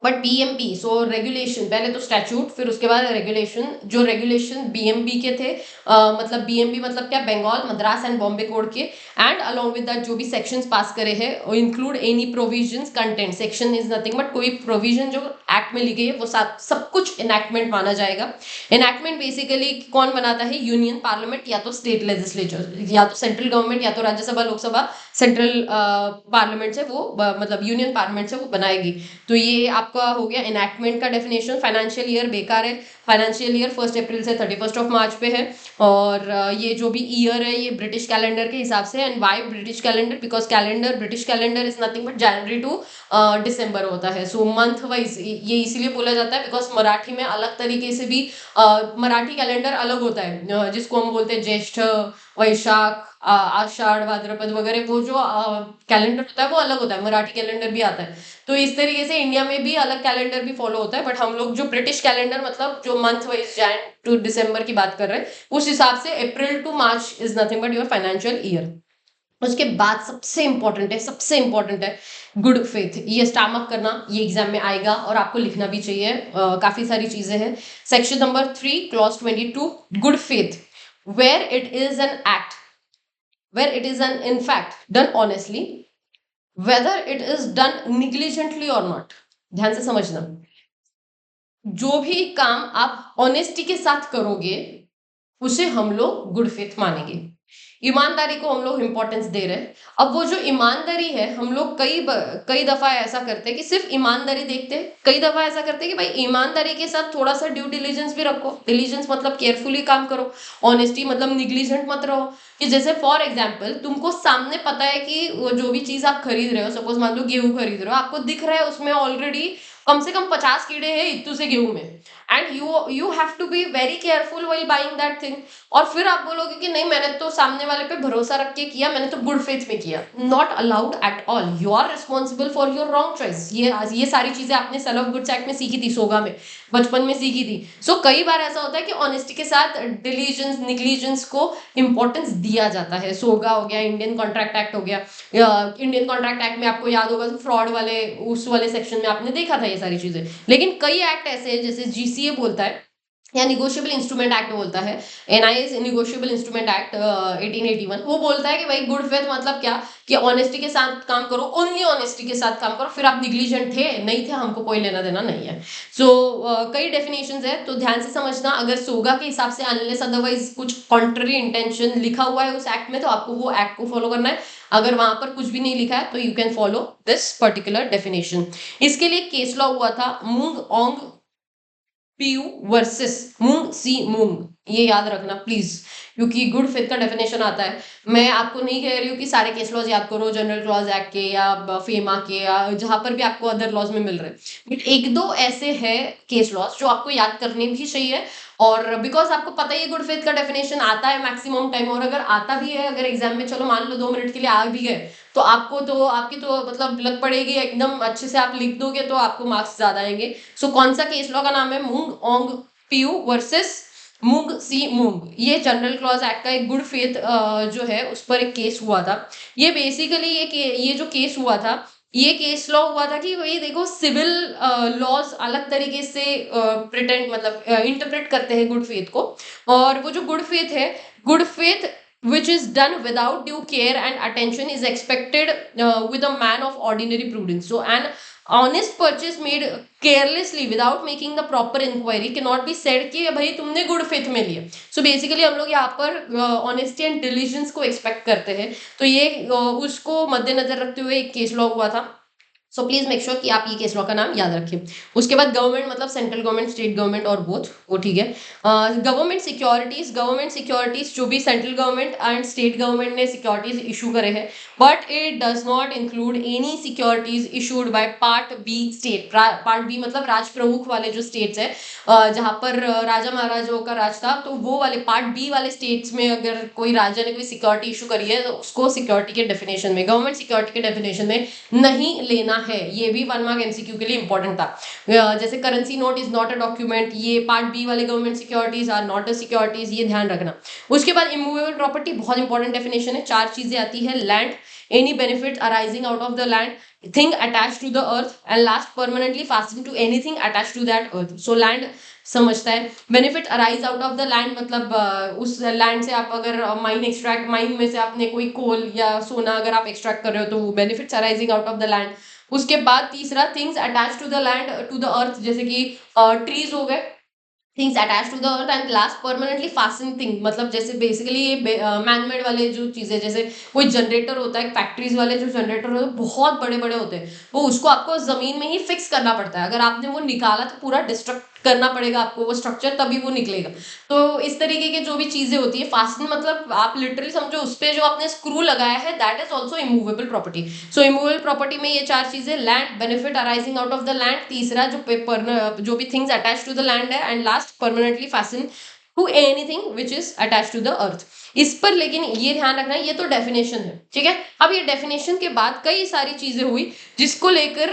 Speaker 1: But BMP, so regulation, पहले तो स्टैट्यूट, फिर उसके बाद रेगुलेशन। जो रेगुलेशन BMP के थे, मतलब BMP मतलब क्या, बंगाल, मद्रास एंड बॉम्बे कोड के, एंड अलोंग विद दैट जो भी सेक्शंस पास करे हैं, include any provisions content. Section is nothing but कोई प्रोविजन जो एक्ट में लिखी है वो सब कुछ इनैक्टमेंट माना जाएगा। इनैक्टमेंट बेसिकली कौन बनाता है, यूनियन पार्लियामेंट या तो स्टेट लेजिस्लेचर, या तो सेंट्रल गवर्नमेंट, या तो राज्यसभा, लोकसभा, सेंट्रल पार्लियामेंट से वो मतलब यूनियन पार्लियामेंट से वो बनाएगी। तो ये आपका हो गया इनैक्टमेंट का डेफिनेशन। फाइनेंशियल ईयर बेकार है, फाइनेंशियल ईयर 1 अप्रैल से 31 मार्च पे है, और ये जो भी ईयर है ये ब्रिटिश कैलेंडर के हिसाब से। And why British calendar, because calendar, British calendar is nothing but January to December होता है। सो मंथ वाइज ये इसीलिए बोला जाता है बिकॉज मराठी में अलग तरीके से भी मराठी कैलेंडर अलग होता है, जिसको हम बोलते हैं ज्येष्ठ, वैशाख, आषाढ़, भाद्रपद वगैरह, वो जो कैलेंडर होता है वो अलग होता है, मराठी कैलेंडर भी आता है। तो इस तरीके से इंडिया में भी अलग कैलेंडर भी फॉलो होता है, बट हम लोग जो ब्रिटिश कैलेंडर, मतलब जो month wise Jan to December की बात कर रहे हैं, उस हिसाब से April to March is nothing but your financial year. उसके बाद सबसे इंपॉर्टेंट है गुड फेथ। ये स्टार्मअप करना, ये एग्जाम में आएगा और आपको लिखना भी चाहिए। काफी सारी चीजें हैं। Section number 3 clause 22, good faith, where it is an act, where it is an in fact done honestly, whether it is done negligently और नॉट। ध्यान से समझना, जो भी काम आप ऑनेस्टी के साथ करोगे उसे हम लोग गुड फेथ मानेंगे। ईमानदारी को हम लोग इंपॉर्टेंस दे रहे हैं। अब वो जो ईमानदारी है, हम लोग कई दफा ऐसा करते हैं कि सिर्फ ईमानदारी देखते हैं, कई दफा ऐसा करते हैं कि भाई ईमानदारी के साथ थोड़ा सा ड्यू डिलीजेंस भी रखो। डिलीजेंस मतलब केयरफुली काम करो, ऑनेस्टी मतलब निग्लिजेंट मत रहो। कि जैसे फॉर एग्जाम्पल तुमको सामने पता है कि वो जो भी चीज आप खरीद रहे हो, सपोज मान लो गेहूं खरीद रहे हो, आपको दिख रहा है उसमें ऑलरेडी कम से कम 50 कीड़े हैं इतू से गेहूं में, and you have to be very careful while buying that thing. और फिर आप बोलोगे कि नहीं मैंने तो सामने वाले पे भरोसा रख के किया, मैंने तो गुड फेथ में किया। Not allowed at all, you are responsible for your wrong choice. ये सारी चीजें आपने सेल्फ ऑफ गुड्स एक्ट में सीखी थी, सोगा में, बचपन में सीखी थी। सो कई बार ऐसा होता है कि ऑनेस्टी के साथ डिलीजेंस निग्लिजेंस को इंपॉर्टेंस दिया जाता है। सोगा हो गया, इंडियन कॉन्ट्रैक्ट एक्ट हो गया। इंडियन कॉन्ट्रैक्ट एक्ट में आपको याद होगा फ्रॉड वाले उस वाले सेक्शन में आपने देखा था ये सारी चीजें। लेकिन कई एक्ट ऐसे हैं, जैसे जीसीए बोलता है या निगोशिएबल इंस्ट्रूमेंट एक्ट बोलता है, एनआईएस निगोशिएबल इंस्ट्रूमेंट एक्ट 1881, वो बोलता है कि भाई गुड फेथ मतलब क्या, कि ऑनेस्टी के साथ काम करो, ओनली ऑनेस्टी के साथ काम करो। फिर आप निग्लिजेंट थे नहीं थे, हमको कोई लेना देना नहीं है। सो कई डेफिनेशंस है, तो ध्यान से समझना। अगर सोगा के हिसाब से अनलेस अदरवाइज कुछ कॉन्ट्ररी इंटेंशन लिखा हुआ है उस एक्ट में, तो आपको वो एक्ट को फॉलो करना है। अगर वहां पर कुछ भी नहीं लिखा है तो you can follow this particular definition. इसके लिए केस लॉ हुआ था मूंग ओंग पीयू वर्सेस मूंग सी मूंग। ये याद रखना प्लीज, क्योंकि गुड फेथ का डेफिनेशन आता है। मैं आपको नहीं कह रही हूँ कि सारे केस लॉज याद करो, जनरल क्लॉज एक्ट के या फेमा के या जहां पर भी आपको अदर लॉज में मिल रहे हैं, बट एक दो ऐसे हैं केस लॉज जो आपको याद करने भी चाहिए। और बिकॉज आपको पता ही है गुड फेथ का डेफिनेशन आता है मैक्सिमम टाइम, और अगर आता भी है, अगर एग्जाम में चलो मान लो 2 मिनट के लिए आ भी गए, तो आपको तो आपकी तो मतलब लग पड़ेगी एकदम अच्छे से, आप लिख दोगे तो आपको मार्क्स ज्यादा आएंगे। सो कौन सा केस लॉ का नाम है? मूंग ओंग पीयू वर्सेस मूंग सी मूंग। ये जनरल क्लॉज एक्ट का एक गुड फेथ जो है उस पर एक केस हुआ था। ये बेसिकली ये जो केस हुआ था, ये केस लॉ हुआ था कि भाई देखो सिविल लॉज अलग तरीके से प्रिटेंड मतलब इंटरप्रेट करते हैं गुड फेथ को। और वो जो गुड फेथ है, good faith which is done without due care and attention is expected with a man of ordinary prudence. So an honest purchase made carelessly without making the proper inquiry cannot be said कि भाई तुमने गुड फेथ में लिया। सो बेसिकली हम लोग यहाँ पर ऑनेस्टी एंड डिलीजेंस को एक्सपेक्ट करते हैं। तो ये उसको मद्देनजर रखते हुए एक केस लॉ हुआ था। सो प्लीज मेक श्योर कि आप ये केस लॉ का नाम याद रखें। उसके बाद गवर्नमेंट मतलब सेंट्रल गवर्नमेंट, स्टेट गवर्नमेंट और बोथ, वो ठीक है। गवर्नमेंट सिक्योरिटीज जो भी central government and state government ने सिक्योरिटीज इशू करे हैं, but it does not include any securities issued by part B state. Part B मतलब राज प्रमुख वाले जो स्टेट्स है, जहां पर राजा महाराजाओं का राज था, तो वो वाले पार्ट बी वाले स्टेट्स में अगर कोई राजा ने कोई सिक्योरिटी इशू करी है, तो उसको सिक्योरिटी के डेफिनेशन में, गवर्नमेंट सिक्योरिटी के डेफिनेशन में नहीं लेना है। ये भी 1 मार्क एमसीक्यू के लिए इंपॉर्टेंट था। जैसे currency note is not a document, ये पार्ट बी वाले government securities are not a securities, ये ध्यान रखना। उसके बाद इमूवेबल प्रॉपर्टी बहुत इंपॉर्टेंट डेफिनेशन है। 4 चीजें आती है, land, any benefit arising out of the land, thing attached to the earth, and last permanently fastened to anything attached to that earth. So land समझता है। Benefit arise out of the land मतलब उस लैंड से आप अगर माइन एक्सट्रैक्ट, माइन में से आपने कोई कोल या सोना अगर आप एक्सट्रैक्ट कर रहे हो, तो वो benefits arising out of the land. उसके बाद तीसरा, things attach to the land to the earth, जैसे कि ट्रीज हो गए, things attach to the earth. And last permanently fasten thing, मतलब जैसे बेसिकली ये मैनमेड वाले जो चीजें, जैसे कोई जनरेटर होता है, फैक्ट्रीज वाले जो जनरेटर होते हैं बहुत बड़े बड़े होते हैं, वो उसको आपको जमीन में ही फिक्स करना पड़ता है। अगर आपने वो निकाला तो पूरा डिस्ट्रक्ट करना पड़ेगा आपको वो स्ट्रक्चर, तभी वो निकलेगा। तो इस तरीके की जो भी चीजें होती है, फास्टन मतलब आप लिटरली समझो उस पे जो आपने स्क्रू लगाया है, that is also immovable property. So immovable property में ये 4 चीजें, land, benefit arising out of the land, तीसरा जो पेपर जो भी things attach to the land है, and last permanently fasten to anything which is attach to the earth. इस पर लेकिन ये ध्यान रखना, ये तो डेफिनेशन है, ठीक है। अब ये डेफिनेशन के बाद कई सारी चीजें हुई जिसको लेकर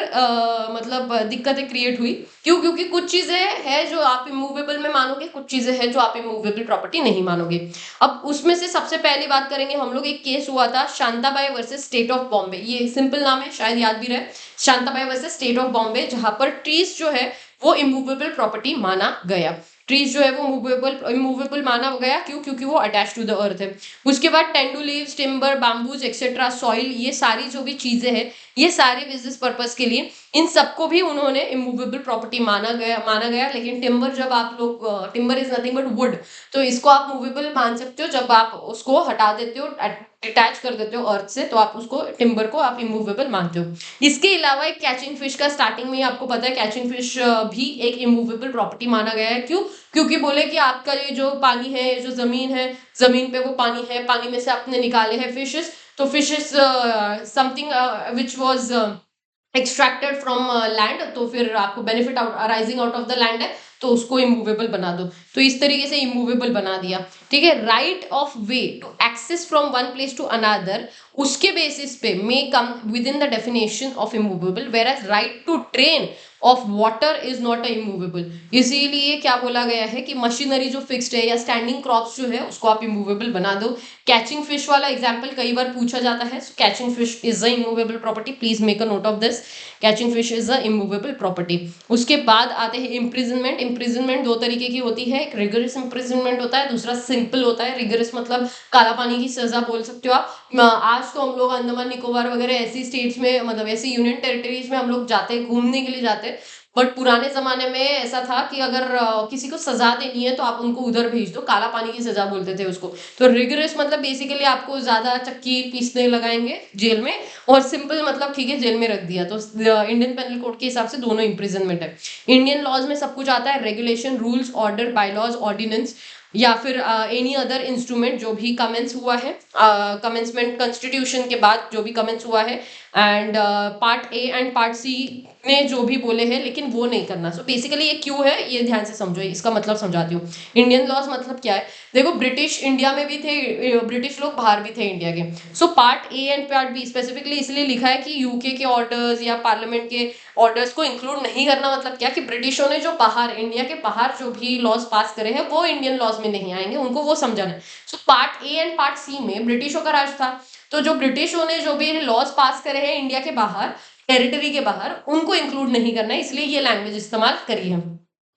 Speaker 1: मतलब दिक्कतें क्रिएट हुई। क्यों? क्योंकि कुछ चीजें है जो आप इमूवेबल में मानोगे, कुछ चीजें हैं जो आप इमूवेबल प्रॉपर्टी नहीं मानोगे। अब उसमें से सबसे पहली बात करेंगे हम लोग, एक केस हुआ था Shantabai versus state of Bombay. ये सिंपल नाम है, शायद याद भी रहे, Shantabai versus state of Bombay, जहां पर ट्रीज जो है वो इमूवेबल प्रॉपर्टी माना गया। ट्रीज जो है वो मूवेबल इमूवेबल माना गया। क्यों? क्योंकि वो अटैच टू द अर्थ है। उसके बाद tendu leaves, timber, bamboos etcetera, soil, ये सारी जो भी चीजें हैं, ये सारे बिजनेस पर्पस के लिए, इन सबको भी उन्होंने इमूवेबल प्रॉपर्टी माना गया। लेकिन टिम्बर, जब आप लोग, timber is nothing but would, तो इसको आप मूवेबल मान सकते हो जब आप उसको हटा देते हो, डिटैच कर देते हो अर्थ से, तो आप उसको टिम्बर को आप इमूवेबल मानते हो। इसके अलावा एक कैचिंग फिश का, स्टार्टिंग में आपको पता है कैचिंग फिश भी एक इमूवेबल प्रॉपर्टी माना गया है। क्यों? क्योंकि बोले कि आपका ये जो पानी है, ये जो जमीन है, जमीन पे वो पानी है, पानी में से आपने निकाले हैं फिशेस, तो fishes something which was extracted from land, तो फिर आपको benefit arising out of the land है, तो उसको इमूवेबल बना दो। तो इस तरीके से इमूवेबल बना दिया, ठीक है। Right of way to access from one place to another, उसके बेसिस पे may come within the definition of immovable, where as right to train of water is not a immovable. इसीलिए क्या बोला गया है कि मशीनरी जो फिक्स्ड है या स्टैंडिंग क्रॉप्स जो है उसको आप इमूवेबल बना दो। कैचिंग फिश वाला एग्जांपल कई बार पूछा जाता है। Catching fish is a immovable property, please make a note of this. Catching fish is a immovable property. उसके बाद आते हैं इम्प्रिजनमेंट। इम्प्रिजनमेंट दो तरीके की होती है, एक रिगरस इम्प्रिजनमेंट होता है, दूसरा सिंपल होता है। रिगरस मतलब काला पानी की सजा बोल सकते हो आप। आज तो हम लोग अंडमान निकोबार वगैरह ऐसी स्टेट्स में, मतलब ऐसी यूनियन टेरिटरीज में हम लोग जाते हैं, घूमने के लिए जाते हैं। बट पुराने जमाने में ऐसा था कि अगर किसी को सजा देनी है तो आप उनको उधर भेज दो, काला पानी की सजा बोलते थे उसको। तो रिगरस मतलब बेसिकली आपको ज्यादा चक्की पीसने लगाएंगे जेल में, और सिंपल मतलब ठीक है जेल में रख दिया। तो इंडियन पेनल कोड के हिसाब से दोनों इम्प्रिजनमेंट है। इंडियन लॉज में सब कुछ आता है, regulation, rules, order, bylaws, ordinance, या फिर एनी अदर इंस्ट्रूमेंट जो भी कमेंस हुआ है, कमेंसमेंट कॉन्स्टिट्यूशन के बाद जो भी कमेंस हुआ है, and part A and part C में जो भी बोले हैं, लेकिन वो नहीं करना। सो बेसिकली ये क्यों है ये ध्यान से समझो, इसका मतलब समझाती हूँ। इंडियन लॉज मतलब क्या है, देखो ब्रिटिश इंडिया में भी थे, ब्रिटिश लोग बाहर भी थे इंडिया के। सो part A and part be specifically इसलिए लिखा है कि यूके के ऑर्डर्स या पार्लियामेंट के ऑर्डर्स को इंक्लूड नहीं करना। मतलब क्या कि ब्रिटिशों ने जो बाहर, इंडिया के बाहर जो भी लॉज पास करे हैं वो इंडियन लॉज में नहीं आएंगे, उनको वो समझाना है। So part A and part C में ब्रिटिशों का राज था, तो जो ब्रिटिशों ने जो भी लॉज पास करे हैं इंडिया के बाहर, टेरिटरी के बाहर, उनको इंक्लूड नहीं करना है, इसलिए ये लैंग्वेज इस्तेमाल करी है।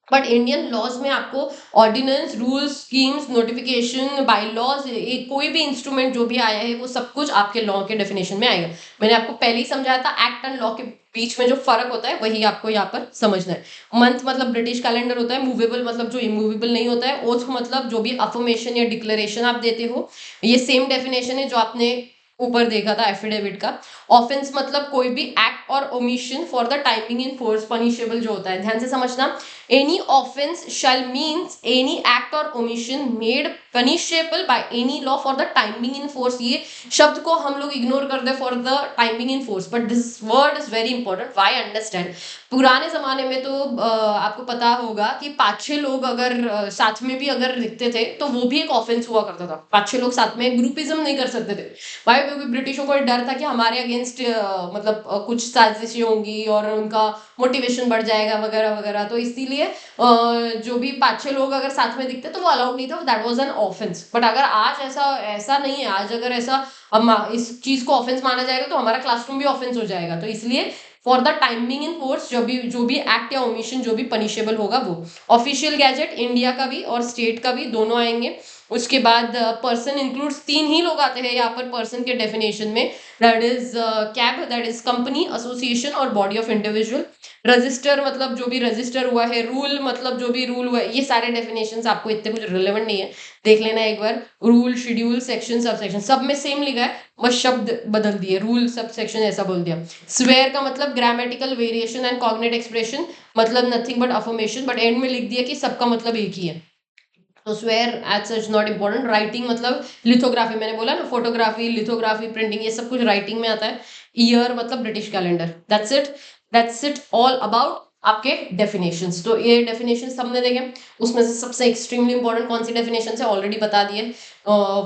Speaker 1: बट इंडियन लॉज में आपको ordinance, rules, schemes, notification, bylaws, कोई भी इंस्ट्रूमेंट जो भी आया है वो सब कुछ आपके लॉ के डेफिनेशन में आएगा। मैंने आपको पहले ही समझाया था एक्ट एंड लॉ के बीच में जो फर्क होता है वही आपको यहाँ पर समझना है। मंथ मतलब ब्रिटिश कैलेंडर होता है, मूवेबल मतलब जो इमूवेबल नहीं होता है, ओथ मतलब जो भी अफर्मेशन या डिक्लेरेशन आप देते हो, ये सेम डेफिनेशन है जो आपने ऊपर देखा था एफिडेविट का। ऑफेंस मतलब कोई भी एक्ट और omission for the time being in force, punishable जो होता है, ध्यान से समझना। Any offence shall means any act और omission made punishable by any law for the time being in force. ये शब्द को हम लोग इग्नोर कर दे, for the time being in force, but this word is very important. Why, understand. पुराने जमाने में तो आपको पता होगा कि 5-6 लोग अगर साथ में भी अगर लिखते थे तो वो भी एक ऑफेंस हुआ करता था। 5-6 लोग साथ में ग्रुपिज्म नहीं कर सकते थे भाई, क्योंकि ब्रिटिशों को डर था कि हमारे अगेंस्ट मतलब कुछ साजिशें होंगी और उनका मोटिवेशन बढ़ जाएगा वगैरह वगैरह। तो इसीलिए जो भी 5-6 लोग अगर साथ में दिखते तो वो अलाउड नहीं था, that was an offence. But अगर आज ऐसा ऐसा नहीं है, आज अगर ऐसा इस चीज को ऑफेंस माना जाएगा तो हमारा क्लासरूम भी ऑफेंस हो जाएगा। तो इसलिए for the time being in force जो भी एक्ट या ओमिशन जो भी पनिशेबल होगा वो। ऑफिशियल गैजेट इंडिया का भी और स्टेट का भी दोनों आएंगे। उसके बाद पर्सन इंक्लूड्स 3 ही लोग आते हैं यहाँ पर पर्सन के डेफिनेशन में, that is cab, that is company, association और बॉडी ऑफ इंडिविजुअल। रजिस्टर मतलब जो भी रजिस्टर हुआ है, रूल मतलब जो भी रूल हुआ है, ये सारे डेफिनेशंस आपको इतने कुछ रिलेवेंट नहीं है, देख लेना एक बार। Rule, schedule, section, sub section सब में सेम लिखा है, बस शब्द बदल दिए, रूल सब सेक्शन ऐसा बोल दिया। स्वेयर का मतलब ग्रामेटिकल वेरिएशन एंड कॉग्निट एक्सप्रेशन, मतलब nothing but affirmation, but and में लिख दिया कि सबका मतलब एक ही है। तो swear as such not important. Writing मतलब लिथोग्राफी, मैंने बोला ना, फोटोग्राफी, लिथोग्राफी, प्रिंटिंग, ये सब कुछ राइटिंग में आता है। ईयर मतलब British calendar. That's it all about आपके डेफिनेशंस। तो ये डेफिनेशंस हमने देखे, उसमें से सबसे एक्सट्रीमली इंपॉर्टेंट कौन सी डेफिनेशन है ऑलरेडी बता दिए।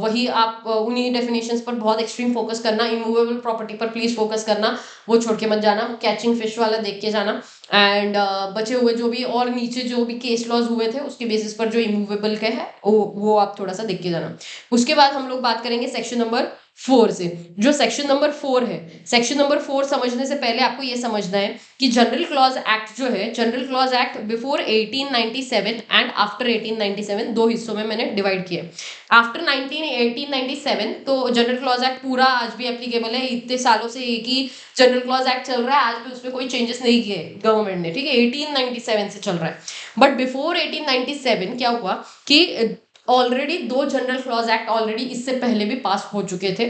Speaker 1: वही आप उन्हीं डेफिनेशंस पर बहुत एक्सट्रीम फोकस करना, इमूवेबल प्रॉपर्टी पर प्लीज फोकस करना, वो छोड़ के मत जाना, कैचिंग फिश वाला देख के जाना। एंड बचे हुए जो भी और नीचे जो भी केस लॉज हुए थे उसके बेसिस पर जो इमूवेबल के है वो आप थोड़ा सा देख के जाना। उसके बाद हम लोग बात करेंगे सेक्शन नंबर 4 से। जो सेक्शन नंबर 4 है, सेक्शन नंबर 4 समझने से पहले आपको ये समझना है कि जनरल क्लॉज एक्ट जो है, general clause act before 1897 and after 1897 दो हिस्सों में मैंने डिवाइड किया। आफ्टर 1897 तो जनरल क्लॉज एक्ट पूरा आज भी एप्लीकेबल है, इतने सालों से एक ही जनरल क्लॉज एक्ट चल रहा है, आज भी उसमें कोई चेंजेस नहीं किए गवर्नमेंट ने, ठीक है, 1897 से चल रहा है। बट बिफोर 1897 क्या हुआ कि already 2 general clause act already इससे पहले भी पास हो चुके थे,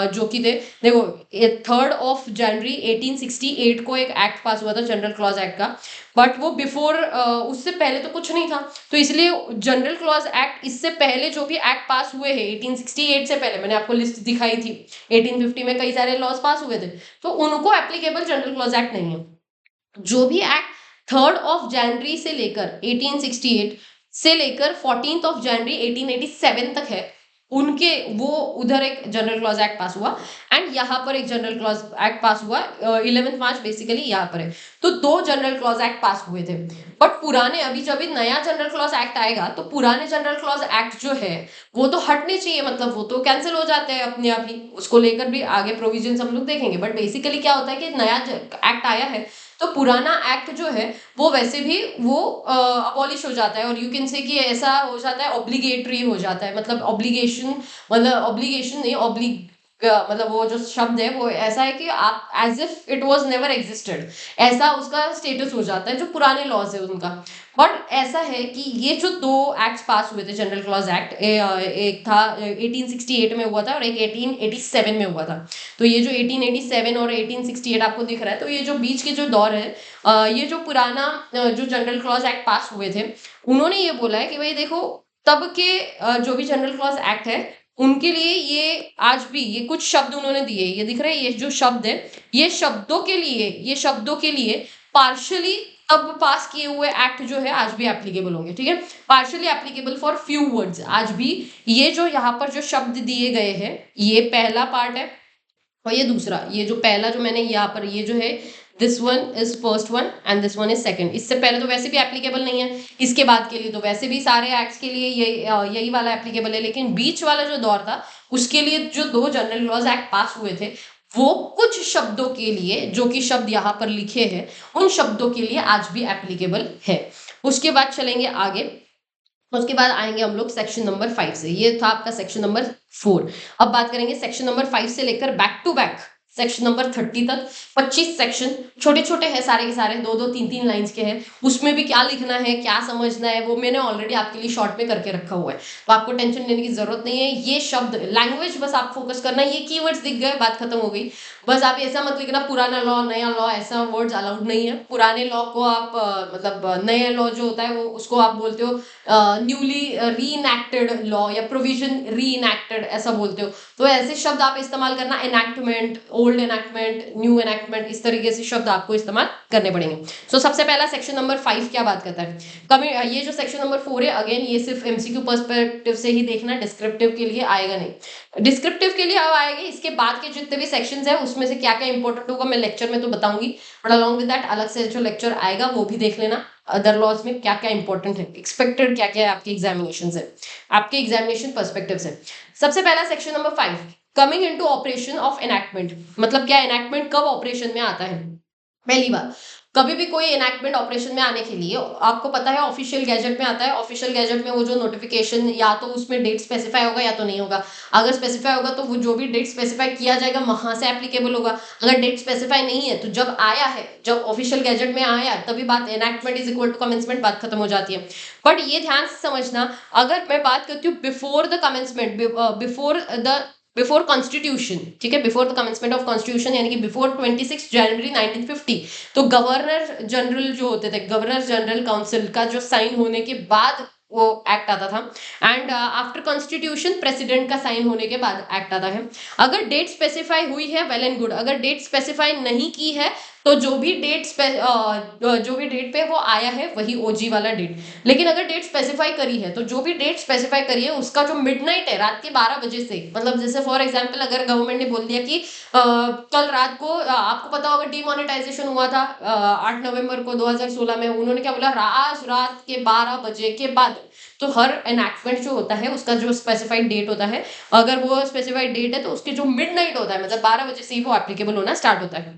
Speaker 1: जो कि थे, देखो 3 जनवरी 1868 को एक एक्ट पास हुआ था जनरल क्लॉज एक्ट का, बट वो बिफोर उससे पहले तो कुछ नहीं था। तो इसलिए जनरल क्लॉज एक्ट इससे पहले जो भी एक्ट पास हुए हैं 1868 से पहले, मैंने आपको लिस्ट दिखाई थी, 1850 में कई सारे लॉज पास हुए थे, तो उनको एप्लीकेबल जनरल क्लॉज एक्ट नहीं है। जो भी एक्ट 3 से लेकर 1868 से लेकर 14 जनवरी 1887 तक है, उनके वो उधर एक जनरल क्लॉज एक्ट पास हुआ एंड यहाँ पर एक जनरल क्लॉज एक्ट पास हुआ 11 मार्च बेसिकली यहाँ पर है। तो 2 जनरल क्लॉज एक्ट पास हुए थे। बट पुराने अभी जब नया जनरल क्लॉज एक्ट आएगा तो पुराने जनरल क्लॉज एक्ट जो है वो तो हटने चाहिए, मतलब वो तो कैंसिल हो जाते हैं अपने आप ही, उसको लेकर भी आगे प्रोविजन हम लोग देखेंगे। बट बेसिकली क्या होता है कि नया एक्ट आया है तो पुराना एक्ट जो है वो वैसे भी वो अबॉलिश हो जाता है, और यू कैन से कि ऐसा हो जाता है, ऑब्लिगेटरी हो जाता है, मतलब ऑब्लिगेशन, मतलब ऑब्लिगेशन नहीं, मतलब वो जो शब्द है वो ऐसा है कि आप as if it was never existed, ऐसा उसका स्टेटस हो जाता है जो पुराने लॉज है उनका। बट ऐसा है कि ये जो 2 एक्ट्स पास हुए थे जनरल क्लॉज एक्ट, एक था 1868 में हुआ था और एक 1887 में हुआ था। तो ये जो 1887 और 1868 आपको दिख रहा है, तो ये जो बीच के जो दौर है, ये जो पुराना जो जनरल क्लॉज एक्ट पास हुए थे, उन्होंने ये बोला है कि भाई देखो, तब के जो भी जनरल क्लॉज एक्ट है उनके लिए ये आज भी ये कुछ शब्द उन्होंने दिए, ये दिख रहे हैं, ये जो शब्द है ये शब्दों के लिए पार्शली अब पास किए हुए एक्ट जो है आज भी एप्लीकेबल होंगे, ठीक है। Partially applicable for few words, आज भी ये जो यहाँ पर जो शब्द दिए गए हैं, ये पहला पार्ट है और ये दूसरा, ये जो पहला जो मैंने यहाँ पर ये जो है, this one is first one and this one is second. इससे पहले तो वैसे भी एप्लीकेबल नहीं है, इसके बाद के लिए तो वैसे भी सारे एक्ट्स के लिए यही वाला एप्लीकेबल है, लेकिन बीच वाला जो दौर था उसके लिए जो 2 जनरल लॉज एक्ट पास हुए थे वो कुछ शब्दों के लिए, जो कि शब्द यहाँ पर लिखे हैं, उन शब्दों के लिए आज भी एप्लीकेबल है। उसके बाद चलेंगे आगे, उसके बाद आएंगे हम लोग सेक्शन नंबर 5 से। ये था आपका सेक्शन नंबर 4। अब बात करेंगे सेक्शन नंबर 5 से लेकर back to back section number 30 तक। 25 सेक्शन छोटे छोटे हैं सारे के सारे, 2-2 3-3 लाइंस के हैं। उसमें भी क्या लिखना है, क्या समझना है, वो मैंने ऑलरेडी आपके लिए शॉर्ट में करके रखा हुआ है, तो आपको टेंशन लेने की जरूरत नहीं है। ये शब्द लैंग्वेज बस आप फोकस करना है, ये कीवर्ड्स दिख गए, बात खत्म हो गई। बस आप ऐसा मत लिखना पुराना लॉ नया लॉ, ऐसा वर्ड्स अलाउड नहीं है। पुराने लॉ को आप मतलब नए लॉ जो होता है वो उसको आप बोलते हो न्यूली री इनैक्टेड लॉ या प्रोविजन री इनैक्टेड ऐसा बोलते हो। तो ऐसे शब्द आप इस्तेमाल करना, enactment, old enactment, new enactment, इस तरीके से शब्द आपको इस्तेमाल करने पड़ेंगे। सो सबसे पहला सेक्शन नंबर 5 क्या बात करता है, ये जो सेक्शन नंबर 4 है, अगेन ये सिर्फ एमसीक्यू पर्सपेक्टिव से ही देखना, डिस्क्रिप्टिव के लिए आएगा नहीं। डिस्क्रिप्टिव के लिए अब आएगा, इसके बाद के जितने भी सेक्शंस है उसमें से क्या क्या इंपॉर्टेंट होगा मैं लेक्चर में तो बताऊंगी, बट अलॉन्ग विद दैट अलग से जो लेक्चर आएगा वो भी देख लेना, अदर लॉज में क्या क्या इंपॉर्टेंट है, एक्सपेक्टेड क्या क्या है आपके एग्जामिनेशन से, आपके एग्जामिनेशन पर्सपेक्टिव से। सबसे पहला section number 5, coming into operation of enactment. मतलब क्या एनैक्टमेंट कब ऑपरेशन में आता है। पहली बात, कभी भी कोई एनैक्टमेंट ऑपरेशन में आने के लिए आपको पता है ऑफिशियल गैजेट में आता है। ऑफिशियल गैजेट में वो जो नोटिफिकेशन, या तो उसमें डेट स्पेसिफाई होगा या तो नहीं होगा। अगर स्पेसिफाई होगा तो वो जो भी डेट स्पेसिफाई किया जाएगा वहां से एप्लीकेबल होगा। अगर डेट स्पेसिफाई नहीं है तो जब आया है, जब ऑफिशियल गैजेट में आया तभी बात enactment is equal to commencement, बात खत्म हो जाती है। बट ये ध्यान से समझना, अगर मैं बात करती हूँ before the commencement, before constitution, ठीक है, before the commencement of constitution यानी कि बिफोर 26 जनवरी 1950, तो गवर्नर जनरल जो होते थे, गवर्नर जनरल काउंसिल का जो साइन होने के बाद वो एक्ट आता था, एंड आफ्टर कॉन्स्टिट्यूशन प्रेसिडेंट का साइन होने के बाद एक्ट आता है। अगर डेट स्पेसिफाई हुई है वेल एंड गुड, अगर डेट स्पेसिफाई नहीं की है तो जो भी डेट पे वो आया है वही ओजी वाला डेट। लेकिन अगर डेट स्पेसिफाई करी है तो जो भी डेट स्पेसिफाई करी है उसका जो मिडनाइट है, रात के 12 बजे से, मतलब जैसे फॉर एग्जांपल अगर गवर्नमेंट ने बोल दिया कि कल रात को आपको पता होगा डिमोनेटाइजेशन हुआ था 8 नवंबर को 2016 में, उन्होंने क्या बोला, रात के 12 बजे के बाद। तो हर एनैक्टमेंट जो होता है उसका जो स्पेसिफाइड डेट होता है, अगर वो स्पेसिफाइड डेट है तो उसके जो मिडनाइट होता है, मतलब 12 बजे से ही वो एप्लीकेबल होना स्टार्ट होता है।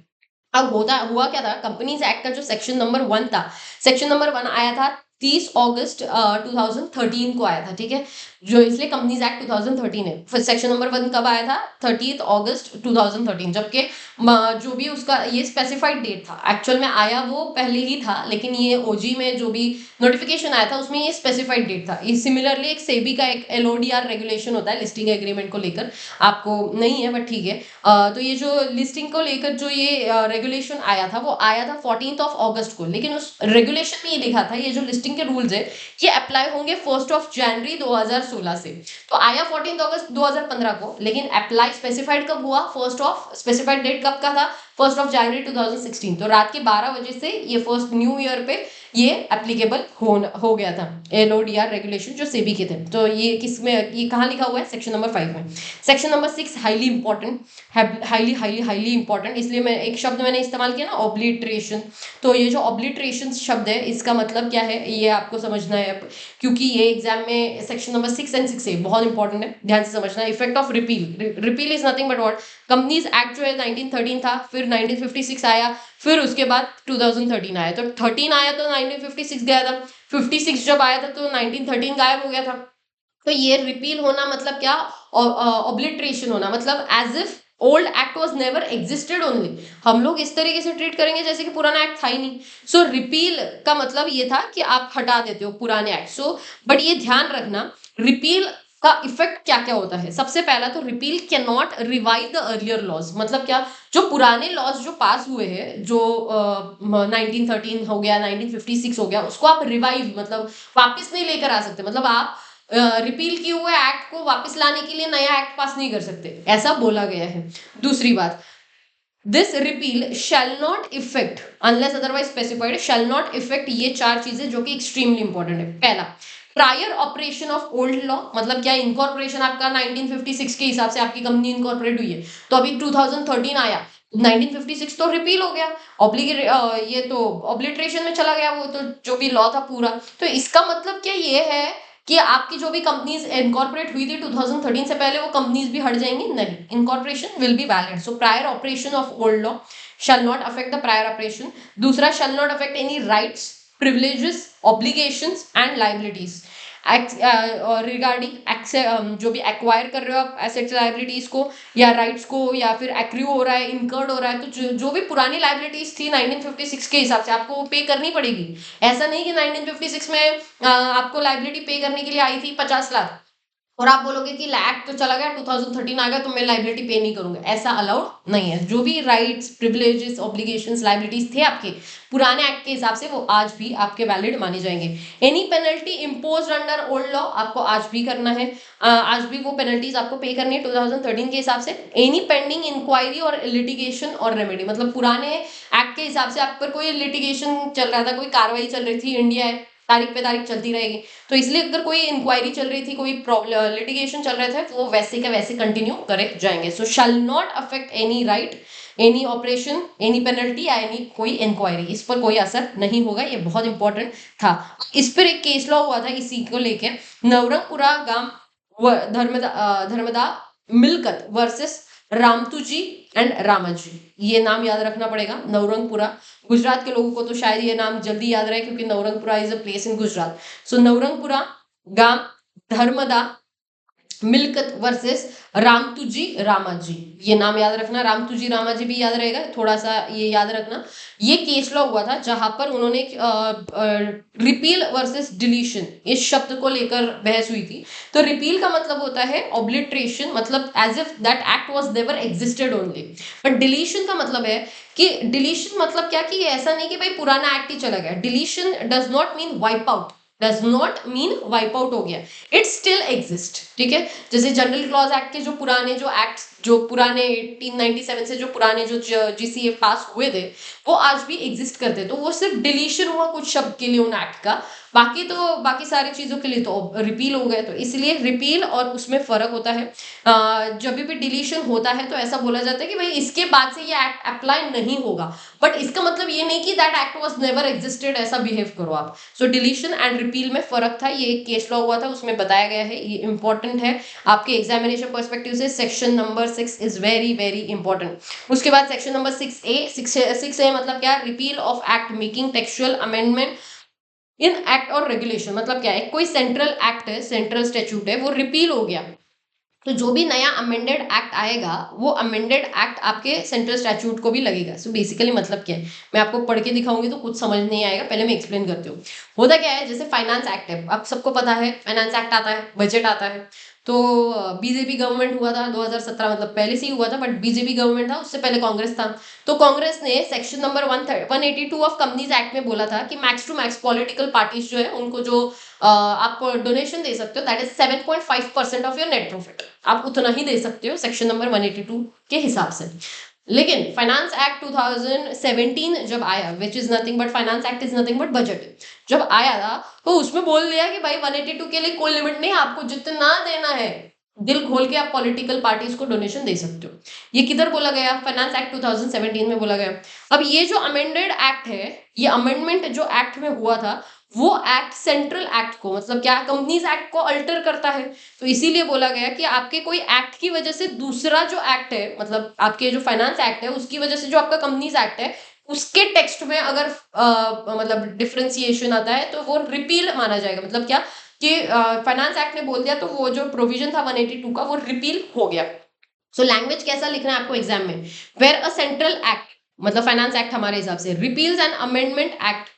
Speaker 1: अब हुआ क्या था, कंपनीज एक्ट का जो सेक्शन नंबर 1 था, सेक्शन नंबर 1 आया था 30 अगस्त 2013 को आया था, ठीक है, जो इसलिए कंपनीज एक्ट 2013 है। फिर सेक्शन नंबर 1 कब आया था, 30 अगस्त 2013, जबकि जो भी उसका ये स्पेसिफाइड डेट था, एक्चुअल में आया वो पहले ही था, लेकिन ये ओजी में जो भी नोटिफिकेशन आया था उसमें ये स्पेसिफाइड डेट था। ये सिमिलरली एक सेबी का एक एलओडीआर रेगुलेशन होता है लिस्टिंग एग्रीमेंट को लेकर, आपको नहीं है बट ठीक है। तो ये जो लिस्टिंग को लेकर जो ये रेगुलेशन आया था वो आया था 14 अगस्त को, लेकिन उस रेगुलेशन में ये लिखा था ये जो लिस्टिंग के रूल्स है ये अप्लाई होंगे 1 जनवरी 2016 से। तो आया 14 अगस्त 2015 को, लेकिन अप्लाई स्पेसिफाइड कब हुआ, स्पेसिफाइड डेट कब का था, 1 जनवरी 2016। तो रात के 12 बजे से ये फर्स्ट न्यू ईयर पे ये एप्लीकेबल हो गया था, LODR रेगुलेशन जो सेबी के थे। तो ये किसमें, ये कहाँ लिखा हुआ है, सेक्शन नंबर 5 में। Section number 6 highly important, highly highly highly important, इसलिए मैं एक शब्द मैंने इस्तेमाल किया ना, ऑब्लिटरेशन। तो ये जो ऑब्लिटरेशन शब्द है इसका मतलब क्या है ये आपको समझना है, क्योंकि ये एग्जाम में सेक्शन नंबर 6 एंड 6A बहुत इंपॉर्टेंट है, ध्यान से समझना। Effect of repeal, repeal is nothing but what, companies act जो है 1913 था, फिर 1956 आया, फिर उसके बाद 2013 आया। तो 13 आया तो 1956 गया था, 56 जब आया था तो 1913 गायब हो गया था। तो ये रिपील होना मतलब क्या, ऑब्लिटरेशन होना मतलब as if old act was never existed only. हम लोग इस तरीके से ट्रीट करेंगे जैसे कि पुराना एक्ट था ही नहीं। सो रिपील का मतलब ये था कि आप हटा देते हो पुराने एक्ट। सो बट ये ध्यान रखना, रिपील का इफेक्ट क्या क्या होता है। सबसे पहला तो repeal can not revive the earlier laws, मतलब क्या, जो पुराने लॉज जो पास हुए हैं, जो 1913 हो गया, 1956 हो गया, उसको आप रिवाइव मतलब वापस नहीं लेकर आ सकते। मतलब आप रिपील किए हुए एक्ट को वापस लाने के लिए नया एक्ट पास नहीं कर सकते, ऐसा बोला गया है। दूसरी बात, this repeal shall not effect unless otherwise specified, shall not effect ये चार चीजें जो कि एक्सट्रीमली इंपॉर्टेंट है। पहला, prior operation of old law, मतलब क्या, इनकॉर्पोरेशन आपका 1956 के हिसाब से आपकी कंपनी इनकॉर्पोरेट हुई है, तो अभी 2013 आया, 1956 तो रिपील हो गया, ये तो ऑब्लिटरेशन में चला गया, वो तो जो भी लॉ था पूरा। तो इसका मतलब क्या ये है कि आपकी जो भी कंपनीज इनकॉर्पोरेट हुई थी 2013 से पहले, वो कंपनीज भी हट जाएंगी, नहीं, incorporation will be valid. So prior operation of old law shall not affect the prior operation। दूसरा, shall not affect any rights, privileges, obligations and liabilities regarding जो भी एक्वायर कर रहे हो आप एसेट्स लाइबिलिटीज को या राइट्स को, या फिर एक्रू हो रहा है, इनकर्ड हो रहा है, तो जो भी पुरानी लाइबिलिटीज थी 1956 के हिसाब से आपको वो पे करनी पड़ेगी। ऐसा नहीं कि 1956 में आपको लाइबिलिटी पे करने के लिए आई थी 50 लाख और आप बोलोगे कि लैक तो चला गया, 2013 आ गया तो मैं लाइबिलिटी पे नहीं करूंगा, ऐसा अलाउड नहीं है। जो भी राइट्स, प्रिविलेजेस, ऑब्लिगेशंस, लाइबिलिटीज थे आपके पुराने एक्ट के हिसाब से, वो आज भी आपके वैलिड माने जाएंगे। Any penalty impose under old law आपको आज भी करना है, आज भी वो पेनल्टीज आपको पे करनी है 2013 के हिसाब से। एनी पेंडिंग इंक्वायरी और लिटिगेशन और रेमेडी, मतलब पुराने एक्ट के हिसाब से आप पर कोई लिटिगेशन चल रहा था, कोई कार्रवाई चल रही थी, इंडिया है, तारीख पे तारीख चलती रहेगी, तो इसलिए अगर कोई इंक्वायरी चल रही थी, कोई प्रॉब्लम लिटिगेशन चल रहे थे, तो वो वैसे का वैसे कंटिन्यू करे जाएंगे। So shall not affect any right, any operation, any penalty या एनी कोई इंक्वायरी, इस पर कोई असर नहीं होगा। ये बहुत इंपॉर्टेंट था। इस पर एक केस लॉ हुआ था इसी को लेके, नवरंगपुरा गांव धर्मदा मिलकत वर्सेस रामतुजी एंड रामाजी। ये नाम याद रखना पड़ेगा, नवरंगपुरा। गुजरात के लोगों को तो शायद ये नाम जल्दी याद रहे क्योंकि Navrangpura is a place in Gujarat. So Navrangpura गांव धर्मदा मिलकत वर्सेस रामतुजी रामाजी, ये नाम याद रखना। रामतुजी रामाजी भी याद रहेगा, थोड़ा सा ये याद रखना। ये केस लॉ हुआ था जहां पर उन्होंने रिपील वर्सेस डिलीशन इस शब्द को लेकर बहस हुई थी। तो रिपील का मतलब होता है ऑब्लिटरेशन, मतलब as if that act was never existed only. But deletion का मतलब है कि डिलीशन मतलब क्या, कि ऐसा नहीं कि भाई पुराना एक्ट ही चला गया। Deletion does not mean wipe out, does not mean wipe out हो गया, इट स्टिल एग्जिस्ट। ठीक है, जैसे जनरल क्लॉज एक्ट के जो पुराने जो एक्ट, जो पुराने 1897 से जो पुराने जो GCA पास हुए थे, वो आज भी एग्जिस्ट करते, तो वो सिर्फ डिलीशन हुआ कुछ शब्द के लिए उन एक्ट का, बाकी तो बाकी सारी चीजों के लिए तो रिपील हो गए। तो इसलिए रिपील और उसमें फर्क होता है। जब भी डिलीशन होता है तो ऐसा बोला जाता है कि भाई इसके बाद से ये एक्ट अप्लाई नहीं होगा, बट इसका मतलब ये नहीं कि that act was never existed, ऐसा बिहेव करो आप। सो डिलीशन एंड रिपील में फर्क था, ये एक केस लॉ हुआ था, उसमें बताया गया है, ये इंपॉर्टेंट है आपके एग्जामिनेशन पर्सपेक्टिव से। Section number 6 is very very important. उसके बाद सेक्शन नंबर 6A मतलब क्या, repeal of act making textual amendment in act और रेगुलेशन। मतलब क्या है, कोई सेंट्रल एक्ट है, सेंट्रल स्टैट्यूट है, वो रिपील हो गया, तो जो भी नया अमेंडेड एक्ट आएगा वो अमेंडेड एक्ट आपके सेंट्रल स्टैट्यूट को भी लगेगा। सो बेसिकली मतलब क्या है, मैं आपको पढ़ के दिखाऊंगी तो कुछ समझ नहीं आएगा, पहले मैं एक्सप्लेन करती हूँ। होता क्या है, जैसे फाइनेंस एक्ट है, आप सबको पता है फाइनेंस एक्ट आता है, बजट आता है। तो बीजेपी गवर्नमेंट हुआ था 2017, मतलब पहले से ही हुआ था, बट बीजेपी गवर्नमेंट था, उससे पहले कांग्रेस था। तो कांग्रेस ने section number 182 of companies act में बोला था कि max to max political parties जो है उनको जो आप डोनेशन दे सकते हो, that is 7.5% of your net profit, आप उतना ही दे सकते हो सेक्शन नंबर 182 के हिसाब से। लेकिन फाइनेंस एक्ट 2017 जब आया, which is nothing but, finance act is nothing but budget, जब आया था तो उसमें बोल दिया कि भाई 182 के लिए कोई लिमिट नहीं, आपको जितना देना है दिल खोल के आप पॉलिटिकल पार्टीज को डोनेशन दे सकते हो। ये किधर बोला गया? फाइनेंस एक्ट 2017 में बोला गया। अब ये जो अमेंडेड एक्ट है, ये अमेंडमेंट जो एक्ट में हुआ था, वो एक्ट सेंट्रल एक्ट को, मतलब क्या, कंपनीज एक्ट को अल्टर करता है। तो इसीलिए बोला गया कि आपके कोई एक्ट की वजह से दूसरा जो एक्ट है, मतलब आपके जो फाइनेंस एक्ट है उसकी वजह से जो आपका कंपनीज एक्ट है उसके टेक्स्ट में अगर मतलब डिफरेंशिएशन आता है तो वो रिपील माना जाएगा। मतलब क्या कि फाइनेंस एक्ट ने बोल दिया तो वो जो प्रोविजन था 182 का वो रिपील हो गया। सो लैंग्वेज कैसा लिखना है आपको एग्जाम में? वेयर अ सेंट्रल एक्ट, मतलब फाइनेंस एक्ट हमारे हिसाब से, रिपील्स एंड अमेंडमेंट एक्ट,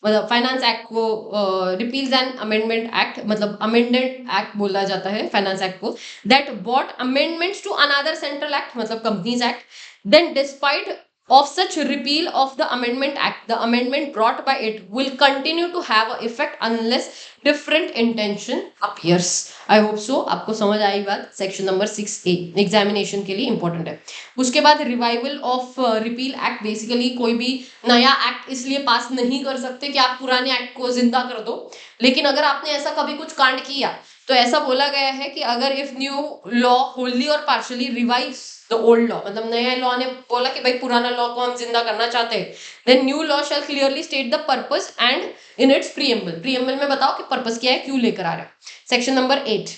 Speaker 1: मतलब फाइनेंस एक्ट को रिपील्स एंड अमेंडमेंट एक्ट, मतलब अमेंडेड एक्ट बोला जाता है फाइनेंस एक्ट को, that bought amendments to another central act, मतलब companies act, then despite of such repeal of the amendment act, the amendment brought by it will continue to have a effect unless different intention appears. I hope so आपको समझ आई बात। सेक्शन नंबर 6A एग्जामिनेशन के लिए इंपॉर्टेंट है। उसके बाद revival of repeal act, basically कोई भी नया एक्ट इसलिए पास नहीं कर सकते कि आप पुराने एक्ट को जिंदा कर दो, लेकिन अगर आपने ऐसा कभी कुछ कांड किया तो ऐसा बोला गया है कि अगर इफ न्यू लॉ होली और partially revives the old law, मतलब नया लॉ ने बोला कि भाई पुराना लॉ को हम जिंदा करना चाहते हैं, then new law shall clearly state the purpose and in its preamble, preamble में बताओ कि पर्पस क्या है, क्यों लेकर आ रहा है। Section number 8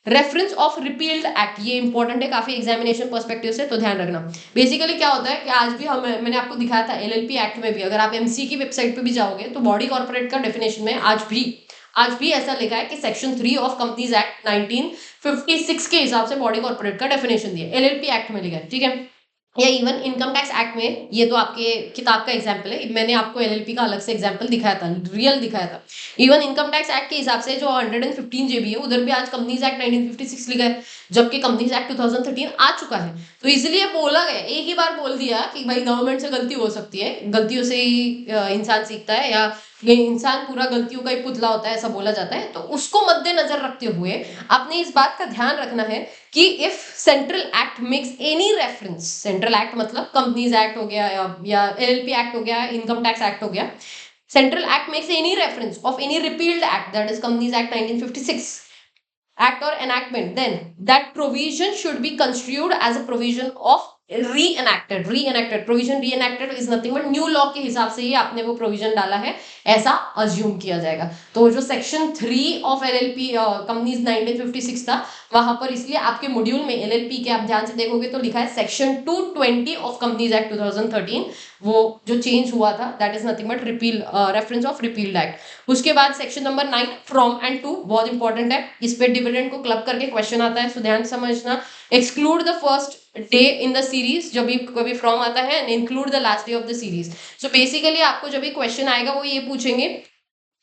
Speaker 1: reference of repealed act, ये इंपॉर्टेंट है काफी एग्जामिनेशन पर्सपेक्टिव से, तो ध्यान रखना। बेसिकली क्या होता है कि आज भी हम, मैंने आपको दिखाया था एलएलपी एक्ट में भी, अगर आप एमसी की वेबसाइट पे भी जाओगे तो बॉडी कॉर्पोरेट का डेफिनेशन में आज भी ऐसा लिखा है कि सेक्शन 3 ऑफ कंपनीज एक्ट 1956 के हिसाब से बॉडी कॉर्पोरेट का डेफिनेशन दिया, एलएलपी एक्ट में लिखा है, ठीक है। या इवन इनकम टैक्स एक्ट में, ये तो आपके किताब का एग्जाम्पल है, मैंने आपको एलएलपी का अलग से एग्जाम्पल दिखाया था, रियल दिखाया था। इवन इनकम टैक्स एक्ट के हिसाब से जो 115 जेबी है उधर भी आज कंपनीज एक्ट 1956 लिखा है, जबकि कंपनीज एक्ट 2013 आ चुका है। तो इसलिए बोला गया, एक ही बार बोल दिया कि भाई गवर्नमेंट से गलती हो सकती है, गलतियों से ही इंसान सीखता है, या ये इंसान पूरा गलतियों का ही पुतला होता है, ऐसा बोला जाता है। तो उसको मद्देनजर रखते हुए आपने इस बात का ध्यान रखना है कि if central act makes any reference, central act मतलब कंपनीज एक्ट हो गया या एलएलपी एक्ट हो गया, इनकम टैक्स एक्ट हो गया, central act makes any reference of any repealed act, that is companies act 1956 act or enactment, then that provision should be construed as a provision of reenacted provision, reenacted is nothing but new law के हिसाब से ही आपने वो प्रोविजन डाला है, ऐसा अज्यूम किया जाएगा। तो जो सेक्शन 3 ऑफ एलएलपी कंपनीज 1956 था, वहां पर इसलिए आपके मॉड्यूल में एलएलपी के आप ध्यान से देखोगे तो लिखा है सेक्शन 220 ऑफ कंपनीज एक्ट 2013, वो जो चेंज हुआ था, that is nothing but repeal, reference of repealed act. उसके बाद section number 9 from and to, बहुत इंपॉर्टेंट है, इस पे डिविडेंड को क्लब करके क्वेश्चन आता है, सो ध्यान समझना। Exclude the first day in the series, जब भी कभी फ्रॉम आता है, and include the last day of the series. So basically आपको जब भी क्वेश्चन आएगा वो ये पूछेंगे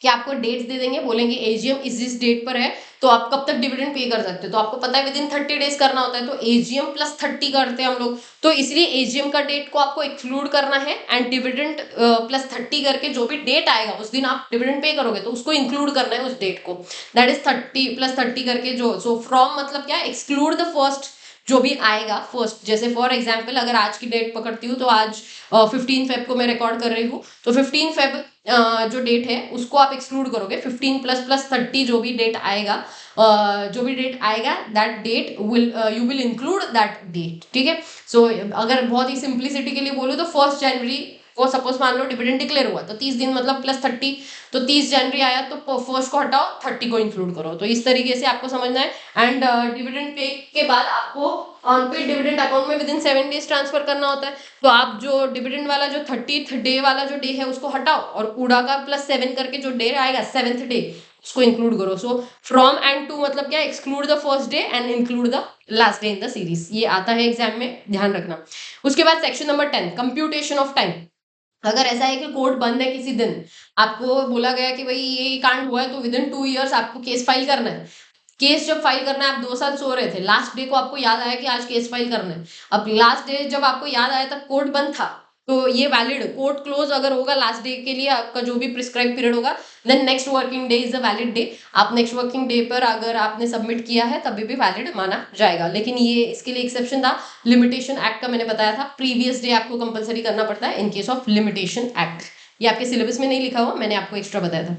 Speaker 1: कि आपको डेट्स दे देंगे, बोलेंगे एजीएम इस डेट पर है तो आप कब तक डिविडेंड पे कर सकते हो, तो आपको पता है विद इन 30 डेज करना होता है, तो एजीएम प्लस 30 करते हैं हम लोग, तो इसलिए एजीएम का डेट को आपको एक्सक्लूड करना है एंड डिविडेंड प्लस 30 करके जो भी डेट आएगा उस दिन आप डिविडेंड पे करोगे तो उसको इंक्लूड करना है उस डेट को, दैट इज 30 प्लस 30 करके जो, सो फ्रॉम मतलब क्या, एक्सक्लूड द फर्स्ट जो भी आएगा फर्स्ट, जैसे फॉर एग्जाम्पल अगर आज की डेट पकड़ती हूँ तो आज 15 फेब को मैं रिकॉर्ड कर रही हूँ, तो 15 फेब जो डेट है उसको आप एक्सक्लूड करोगे, 15 प्लस प्लस 30 जो भी डेट आएगा, जो भी डेट आएगा that date will, you will include that date, ठीक है। सो अगर बहुत ही सिंप्लिसिटी के लिए बोलूँ तो 1 जनवरी वो सपोज मान लो डिविडेंड डिक्लेयर हुआ तो 30 दिन मतलब प्लस 30, तो 30 जनवरी आया तो फर्स्ट को हटाओ 30 को इंक्लूड करो, तो इस तरीके से आपको समझना है। एंड डिविडेंड पे के बाद आपको अनपेड डिविडेंड अकाउंट में विद इन 7 डेज ट्रांसफर करना होता है, तो आप जो डिविडेंड वाला जो 30th डे वाला जो डे है उसको हटाओ और कूड़ा का +7 करके जो डे आएगा 7th डे उसको इंक्लूड करो। सो फ्रॉम एंड टू मतलब क्या, exclude the first day and include the last day in the series, ये आता है एग्जाम में, ध्यान रखना। उसके बाद section number 10 computation of time, अगर ऐसा है कि कोर्ट बंद है किसी दिन, आपको बोला गया कि भाई ये कांड हुआ है तो विद इन 2 ईयर्स आपको केस फाइल करना है, केस जब फाइल करना है, आप 2 साल सो रहे थे, लास्ट डे को आपको याद आया कि आज केस फाइल करना है, अब लास्ट डे जब आपको याद आया तब कोर्ट बंद था, तो ये वैलिड, कोर्ट क्लोज अगर होगा लास्ट डे के लिए आपका जो भी प्रिस्क्राइब पीरियड होगा, then next working day is a valid day. आप नेक्स्ट वर्किंग डे पर अगर आपने सबमिट किया है तभी भी वैलिड माना जाएगा। लेकिन ये इसके लिए एक्सेप्शन था, लिमिटेशन एक्ट का मैंने बताया था, प्रीवियस डे आपको कंपलसरी करना पड़ता है इन केस ऑफ लिमिटेशन एक्ट। ये आपके सिलेबस में नहीं लिखा हुआ, मैंने आपको एक्स्ट्रा बताया था।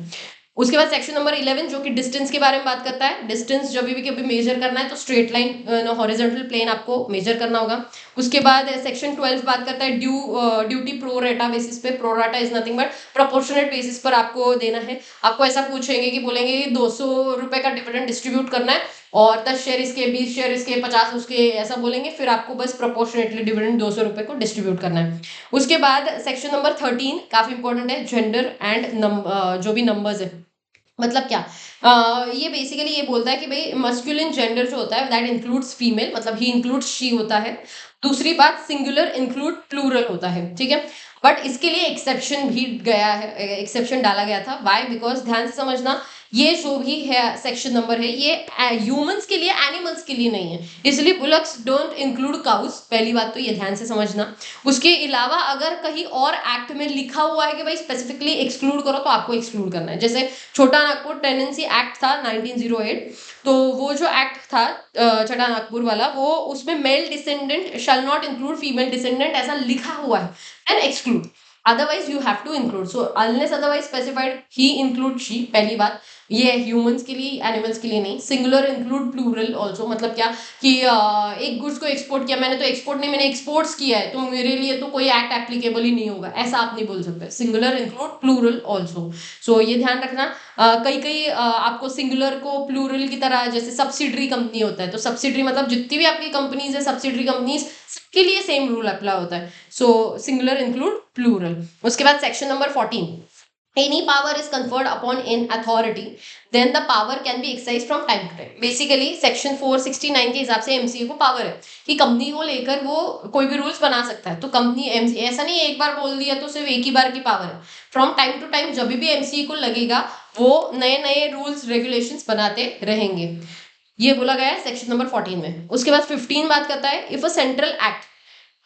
Speaker 1: उसके बाद सेक्शन नंबर 11 जो कि डिस्टेंस के बारे में बात करता है। डिस्टेंस जब भी कभी मेजर करना है तो स्ट्रेट लाइन हॉरिजॉन्टल प्लेन आपको मेजर करना होगा। उसके बाद सेक्शन 12 बात करता है ड्यूटी प्रो रेटा बेसिस पे। प्रो रेटा is nothing but proportionate basis पर आपको देना है। आपको ऐसा पूछेंगे कि बोलेंगे कि 200 रुपए का डिविडेंड डिस्ट्रीब्यूट करना है और 10 शेयर इसके, 20 शेयर इसके, 50 उसके, ऐसा बोलेंगे, फिर आपको बस प्रोपोर्शनेटली डिविडेंड 200 रुपए को डिस्ट्रीब्यूट करना है। उसके बाद सेक्शन नंबर 13 काफी इंपॉर्टेंट है, जेंडर एंड जो भी नंबर्स है। मतलब क्या, ये बेसिकली ये बोलता है कि भाई मस्कुलिन जेंडर जो होता है दैट इंक्लूड्स फीमेल, मतलब ही इंक्लूड्स शी होता है। दूसरी बात, सिंगुलर इंक्लूड प्लूरल होता है, ठीक है। बट इसके लिए एक्सेप्शन भी गया है, एक्सेप्शन डाला गया था। व्हाई? बिकॉज ध्यान से समझना, ये जो भी है सेक्शन नंबर है ये ह्यूमंस के लिए, एनिमल्स के लिए नहीं है। इसलिए बुलक्स डोंट इंक्लूड काउस, पहली बात तो ये ध्यान से समझना। उसके अलावा अगर कहीं और एक्ट में लिखा हुआ है कि भाई स्पेसिफिकली एक्सक्लूड करो तो आपको एक्सक्लूड करना है। जैसे छोटा नागपुर टेनेंसी एक्ट था 1908, तो वो जो एक्ट था छोटा नागपुर वाला, वो उसमें male descendant shall not include female descendant ऐसा लिखा हुआ है, and exclude, otherwise you have to include. So unless otherwise specified he include she, पहली बात। ये ह्यूमंस के लिए, एनिमल्स के लिए नहीं। सिंगुलर इंक्लूड प्लूरल ऑल्सो, मतलब क्या कि एक गुड्स को एक्सपोर्ट किया मैंने, तो एक्सपोर्ट नहीं, मैंने एक्सपोर्ट्स किया है, तो मेरे लिए तो कोई एक्ट एप्लीकेबल ही नहीं होगा, ऐसा आप नहीं बोल सकते। Singular include plural also. So ये ध्यान रखना। कई कई आपको सिंगुलर को प्लूरल की तरह, जैसे सब्सिडरी कंपनी होता है, तो सब्सिडरी मतलब जितनी भी आपकी कंपनीज है, सब्सिडरी कंपनीज, सबके लिए सेम रूल अप्लाई होता है। सो सिंगुलर इंक्लूड प्लूरल। उसके बाद section number 14, any power is conferred upon an authority then the power can be exercised from time to time। Basically section 469 के हिसाब से एमसीए को पावर है कि कंपनी को लेकर वो कोई भी रूल्स बना सकता है। तो कंपनी एमसीए ऐसा नहीं है एक बार बोल दिया तो सिर्फ एक ही बार की पावर है। फ्रॉम टाइम टू टाइम जब भी एमसीए को लगेगा वो नए नए रूल्स रेगुलेशंस बनाते रहेंगे। ये बोला गया है सेक्शन नंबर 14 में। उसके बाद 15 बात करता है, if a central act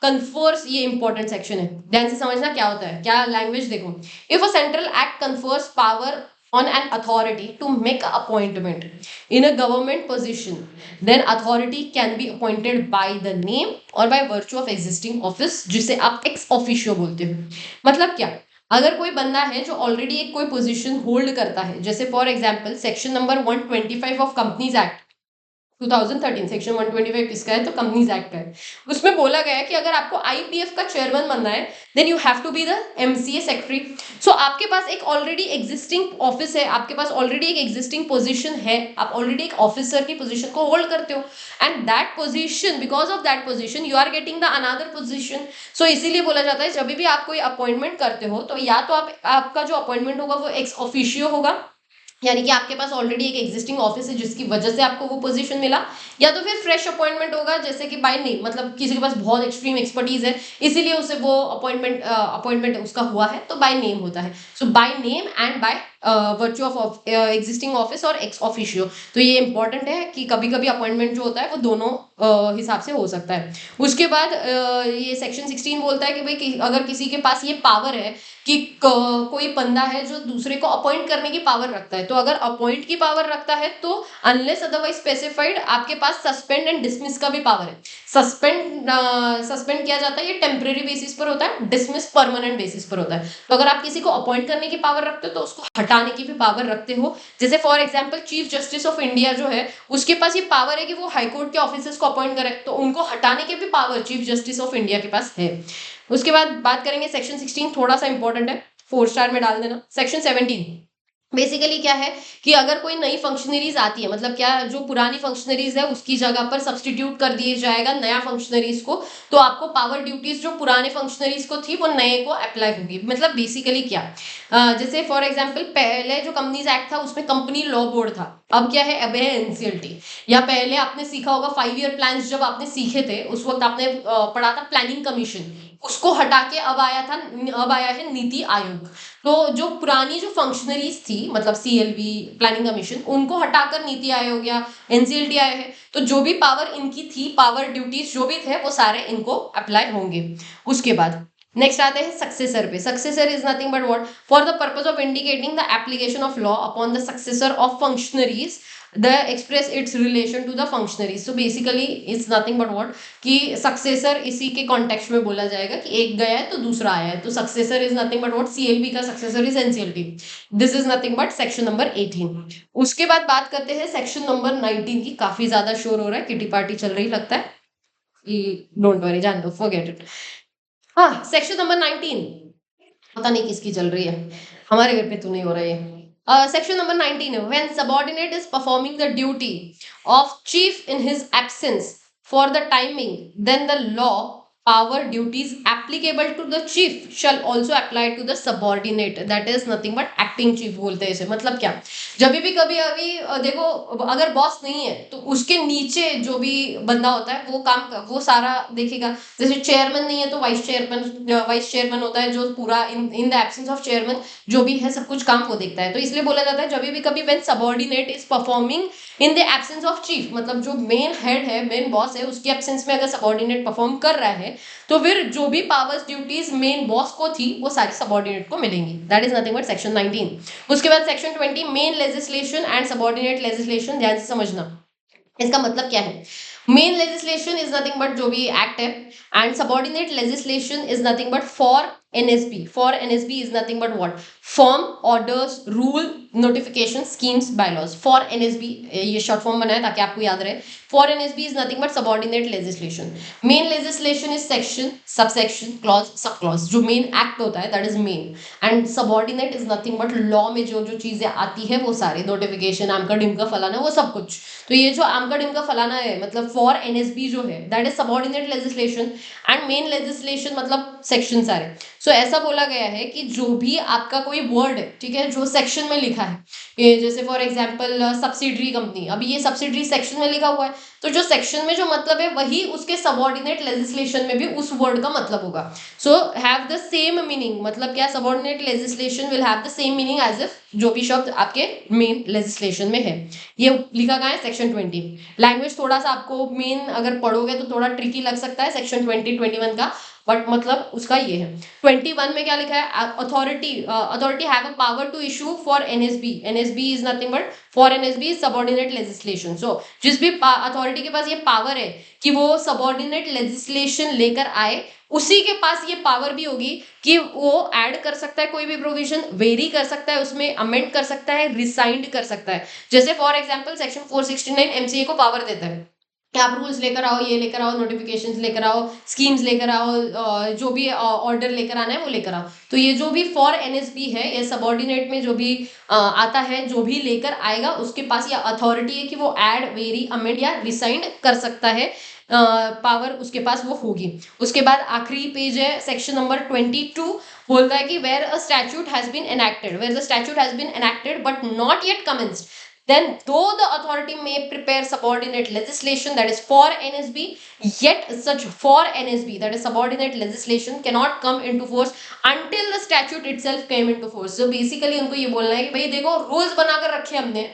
Speaker 1: confers, ये इंपॉर्टेंट सेक्शन है, ध्यान से समझना क्या होता है, क्या लैंग्वेज देखो। If a central act confers power on an authority to make an appointment in a government position then authority can be appointed by the name or by virtue of existing office, जिसे आप ex officio बोलते हो। मतलब क्या, अगर कोई बंदा है जो ऑलरेडी एक कोई पोजीशन होल्ड करता है, जैसे for example section number 125 of companies act 2013, section 125 किसका है, तो कंपनीज एक्ट का है। उसमें बोला गया है कि अगर आपको आईपीएफ का चेयरमैन बनना है then you have to be the MCA secretary. So आपके पास एक ऑलरेडी एग्जिस्टिंग ऑफिस है, आपके पास ऑलरेडी एक एग्जिस्टिंग पोजीशन है, आप ऑलरेडी एक ऑफिसर की पोजीशन को होल्ड करते हो, and that position, because of that position you are getting the another position. So इसीलिए बोला जाता है जब भी आप कोई अपॉइंटमेंट करते हो तो या तो आपका जो अपॉइंटमेंट होगा वो एक्स ऑफिशियो होगा, यानी कि आपके पास ऑलरेडी एक एग्जिस्टिंग ऑफिस है जिसकी वजह से आपको वो पोजीशन मिला, या तो फिर फ्रेश अपॉइंटमेंट होगा, जैसे कि बाय नेम, मतलब किसी के पास बहुत एक्सट्रीम एक्सपर्टीज है इसीलिए उसे वो अपॉइंटमेंट उसका हुआ है, तो बाय नेम होता है। So by name and by virtue of existing office और एक्स ऑफिशियो। तो ये इंपॉर्टेंट है कि कभी कभी अपॉइंटमेंट जो होता है वो दोनों हिसाब से हो सकता है। उसके बाद ये सेक्शन 16 बोलता है कि भाई अगर किसी के पास ये पावर है कि कोई बंदा है जो दूसरे को अपॉइंट करने की पावर रखता है, तो अगर अपॉइंट की पावर रखता है तो अनलेस अदरवाइज स्पेसिफाइड आपके पास सस्पेंड एंड डिसमिस का भी पावर है। सस्पेंड किया जाता है, ये टेम्परेरी बेसिस पर होता है, डिसमिस परमानेंट बेसिस पर होता है। तो अगर आप किसी को अपॉइंट करने की पावर रखते हो तो उसको हटाने की भी पावर रखते हो। जैसे for example chief justice of India जो है उसके पास ये पावर है कि वो हाईकोर्ट के ऑफिसर्स को अपॉइंट करे, तो उनको हटाने की भी power chief justice of India के पास है। उसके बाद बात करेंगे सेक्शन 16, थोड़ा सा इंपॉर्टेंट है, 4 स्टार में डाल देना। सेक्शन 17 बेसिकली क्या है कि अगर कोई नई फंक्शनरीज आती है, मतलब क्या, जो पुरानी फंक्शनरीज है उसकी जगह पर सब्सटीट्यूट कर दिया जाएगा नया फंक्शनरीज को, तो आपको पावर ड्यूटीज जो पुराने फंक्शनरीज को थी वो नए को अप्लाई होगी। मतलब बेसिकली क्या, जैसे फॉर एग्जांपल पहले जो कंपनीज एक्ट था उसमें कंपनी लॉ बोर्ड था, अब क्या है, अब है एनसीएलटी। या पहले आपने सीखा होगा 5 ईयर प्लान, जब आपने सीखे थे उस वक्त आपने पढ़ा था प्लानिंग कमीशन, उसको हटा के अब आया है नीति आयोग। तो जो पुरानी जो फंक्शनरीज थी, मतलब सीएलवी, प्लानिंग कमीशन, उनको हटाकर नीति आयोग या एनसीएलटी आया है, तो जो भी पावर इनकी थी, पावर ड्यूटीज जो भी थे वो सारे इनको अप्लाई होंगे। उसके बाद नेक्स्ट आते हैं सक्सेसर पे। Successor is nothing but what, for the purpose of indicating the application of law upon the successor of functionaries the express its relation to the functionaries. So basically it's nothing but what कि सक्सेसर इसी के कॉन्टेक्स्ट में बोला जाएगा कि एक गया है तो दूसरा आया है, तो successor is nothing but what, CLB का successor is NCLT. This is nothing but section number 18। उसके बाद बात करते हैं सेक्शन नंबर 19 की। काफी ज्यादा शोर हो रहा है, किटी पार्टी चल रही लगता है, डोंट वरी, जान दो, फॉरगेट इट। हाँ, सेक्शन नंबर 19, पता नहीं किसकी चल रही है, हमारे घर पे तो नहीं हो रहा है। सेक्शन नंबर 19 है, when subordinate is performing the duty of chief in his absence for the timing, then the law power duties applicable to the chief shall also apply to the subordinate, that is nothing but acting chief बोलते हैं इसे। मतलब क्या, जब भी कभी अभी देखो, अगर बॉस नहीं है तो उसके नीचे जो भी बंदा होता है वो सारा देखेगा। जैसे चेयरमैन नहीं है तो वाइस चेयरमैन होता है जो पूरा in the absence of chairman जो भी है सब कुछ काम को देखता है। तो इसलिए बोला जाता है जब भी कभी when subordinate is performing in the absence of chief, मतलब जो मेन हेड है, मेन बॉस है, उसकी एब्सेंस में अगर सबऑर्डिनेट परफॉर्म कर रहा है तो फिर जो भी पावर्स ड्यूटीज मेन बॉस को थी वो सारी सबऑर्डिनेट को मिलेंगी। That is nothing but section 19। उसके बाद section 20, main legislation and subordinate legislation. ध्यान से समझना इसका मतलब क्या है। Main legislation is nothing but जो भी एक्ट है, and subordinate legislation is nothing but for NSB. For NSB is nothing but what, form, orders, rule, notification, schemes, bylaws. For NSB ये शॉर्ट फॉर्म बनाया ताकि आपको याद रहे। For NSB is nothing but subordinate legislation. Main legislation is section, subsection, clause, sub clause. जो मेन एक्ट होता है that is main, and subordinate is nothing but law में जो जो चीजें आती है वो सारी, नोटिफिकेशन, आमका डिमका फलाना, वो सब कुछ। तो ये जो आमका डिमका फलाना है मतलब फॉर एनएसबी जो है that is subordinate legislation, and main legislation मतलब सेक्शन सारे। सो ऐसा बोला गया है कि जो भी आपका कोई वर्ड है, ठीक है, जो सेक्शन में लिखा है, ये जैसे फॉर एग्जांपल सब्सिडरी कंपनी, अभी ये सब्सिडरी सेक्शन में लिखा हुआ है, तो जो सेक्शन में जो मतलब है वही उसके सबऑर्डिनेट लेजिस्लेशन में भी उस वर्ड का मतलब होगा। So have the same meaning, मतलब क्या, subordinate legislation will have the same meaning as if जो भी शब्द आपके मेन लेजिस्लेशन में है। ये लिखा गया है सेक्शन 20। लैंग्वेज थोड़ा सा आपको मेन अगर पढ़ोगे तो थोड़ा ट्रिकी लग सकता है सेक्शन 20-21 का, बट मतलब उसका ये है। 21 में क्या लिखा है, authority have a power to issue for NSB. NSB is nothing but, for NSB subordinate legislation. So जिस भी अथॉरिटी के पास ये पावर है कि वो सबऑर्डिनेट लेजिस्लेशन लेकर आए, उसी के पास ये पावर भी होगी कि वो ऐड कर सकता है कोई भी प्रोविजन, वेरी कर सकता है, उसमें अमेंड कर सकता है, रिसाइंड कर सकता है। जैसे फॉर एग्जांपल सेक्शन 469 एमसीए को पावर देता है कि आप रूल्स लेकर आओ, ये लेकर आओ, नोटिफिकेशंस लेकर आओ, स्कीम्स लेकर आओ, जो भी ऑर्डर लेकर आना है वो लेकर आओ। तो ये जो भी फॉर एनएसबी है, ये सबऑर्डिनेट में जो भी आता है, जो भी लेकर आएगा उसके पास ये अथॉरिटी है कि वो ऐड, वेरी, अमेंड या रिसाइंड कर सकता है। पावर उसके पास वो होगी। उसके बाद आखिरी पेज है सेक्शन नंबर 22, बोलता है कि where a statute has been enacted, where the statute has been enacted but not yet commenced, then though the authority may prepare subordinate legislation that is for NSB, yet such for NSB, that is subordinate legislation, cannot come into force until the statute itself came into force. So basically उनको ये बोलना है कि भाई देखो रूल्स बनाकर रखे हमने,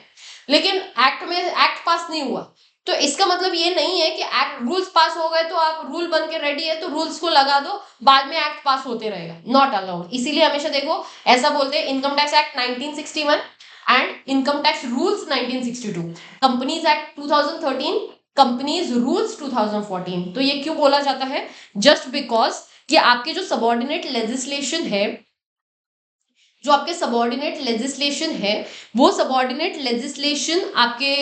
Speaker 1: लेकिन एक्ट पास नहीं हुआ, तो इसका मतलब ये नहीं है कि एक्ट रूल्स पास हो गए तो आप रूल बन के रेडी है तो रूल्स को लगा दो, बाद में एक्ट पास होते रहेगा, नॉट अलाउड। इसीलिए हमेशा देखो ऐसा बोलते हैं, income tax act 1961 and income tax rules 1962, companies act 2013, companies rules 2014। तो ये क्यों बोला जाता है, जस्ट बिकॉज कि आपके जो सबऑर्डिनेट लेजिस्लेशन है, जो आपके सबऑर्डिनेट लेजिस्लेशन है, वो सबऑर्डिनेट लेजिस्लेशन आपके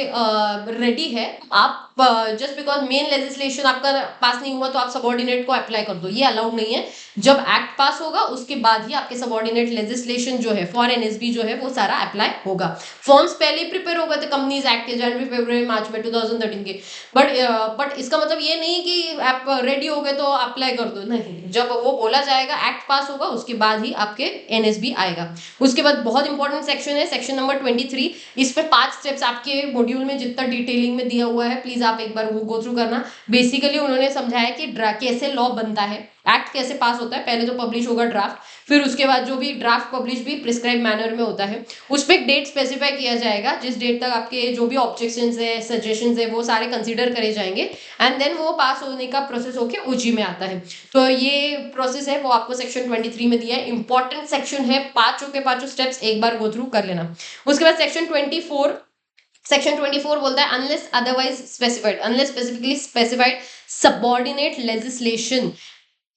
Speaker 1: रेडी है। आप जस्ट बिकॉज मेन लेजिस्लेशन आपका पास नहीं हुआ तो आप सबऑर्डिनेट को अप्लाई कर दो, ये अलाउड नहीं है। जब एक्ट पास होगा उसके बाद ही आपके सबऑर्डिनेट लेजिस्लेशन जो है फॉर एनएसबी जो है वो सारा अप्लाई होगा। फॉर्म्स पहले ही प्रिपेयर हो गए थे कंपनीज एक्ट के जनवरी, फरवरी, मार्च में 2013 के, बट इसका मतलब ये नहीं कि आप रेडी हो गए तो अप्लाई कर दो, नहीं। जब वो बोला जाएगा, एक्ट पास होगा, उसके बाद ही आपके एनएसबी आएगा। उसके बाद बहुत इंपॉर्टेंट सेक्शन है सेक्शन नंबर 23। इस पे 5 स्टेप्स आपके मॉड्यूल में जितना डिटेलिंग में दिया हुआ है, प्लीज आप एक बार वो गो थ्रू करना। बेसिकली उन्होंने समझाया कि कैसे लॉ बनता है, एक्ट कैसे पास होता है, पहले तो पब्लिश होगा ड्राफ्ट, फिर उसके बाद जो भी ड्राफ्ट पब्लिश भी प्रिस्क्राइब मैनर में होता है, उस पर एक डेट स्पेसिफाई किया जाएगा जिस डेट तक आपके जो भी ऑब्जेक्शंस है, सजेशंस है, वो सारे कंसीडर करे जाएंगे एंड देन वो पास होने का प्रोसेस होके ओजी में आता है। तो ये प्रोसेस है वो आपको सेक्शन 23 में दिया है, इंपॉर्टेंट सेक्शन है, पांचों के पांचों स्टेप्स एक बार गो थ्रू कर लेना। उसके बाद सेक्शन 24 बोलता है unless otherwise specified, unless specifically specified, subordinate legislation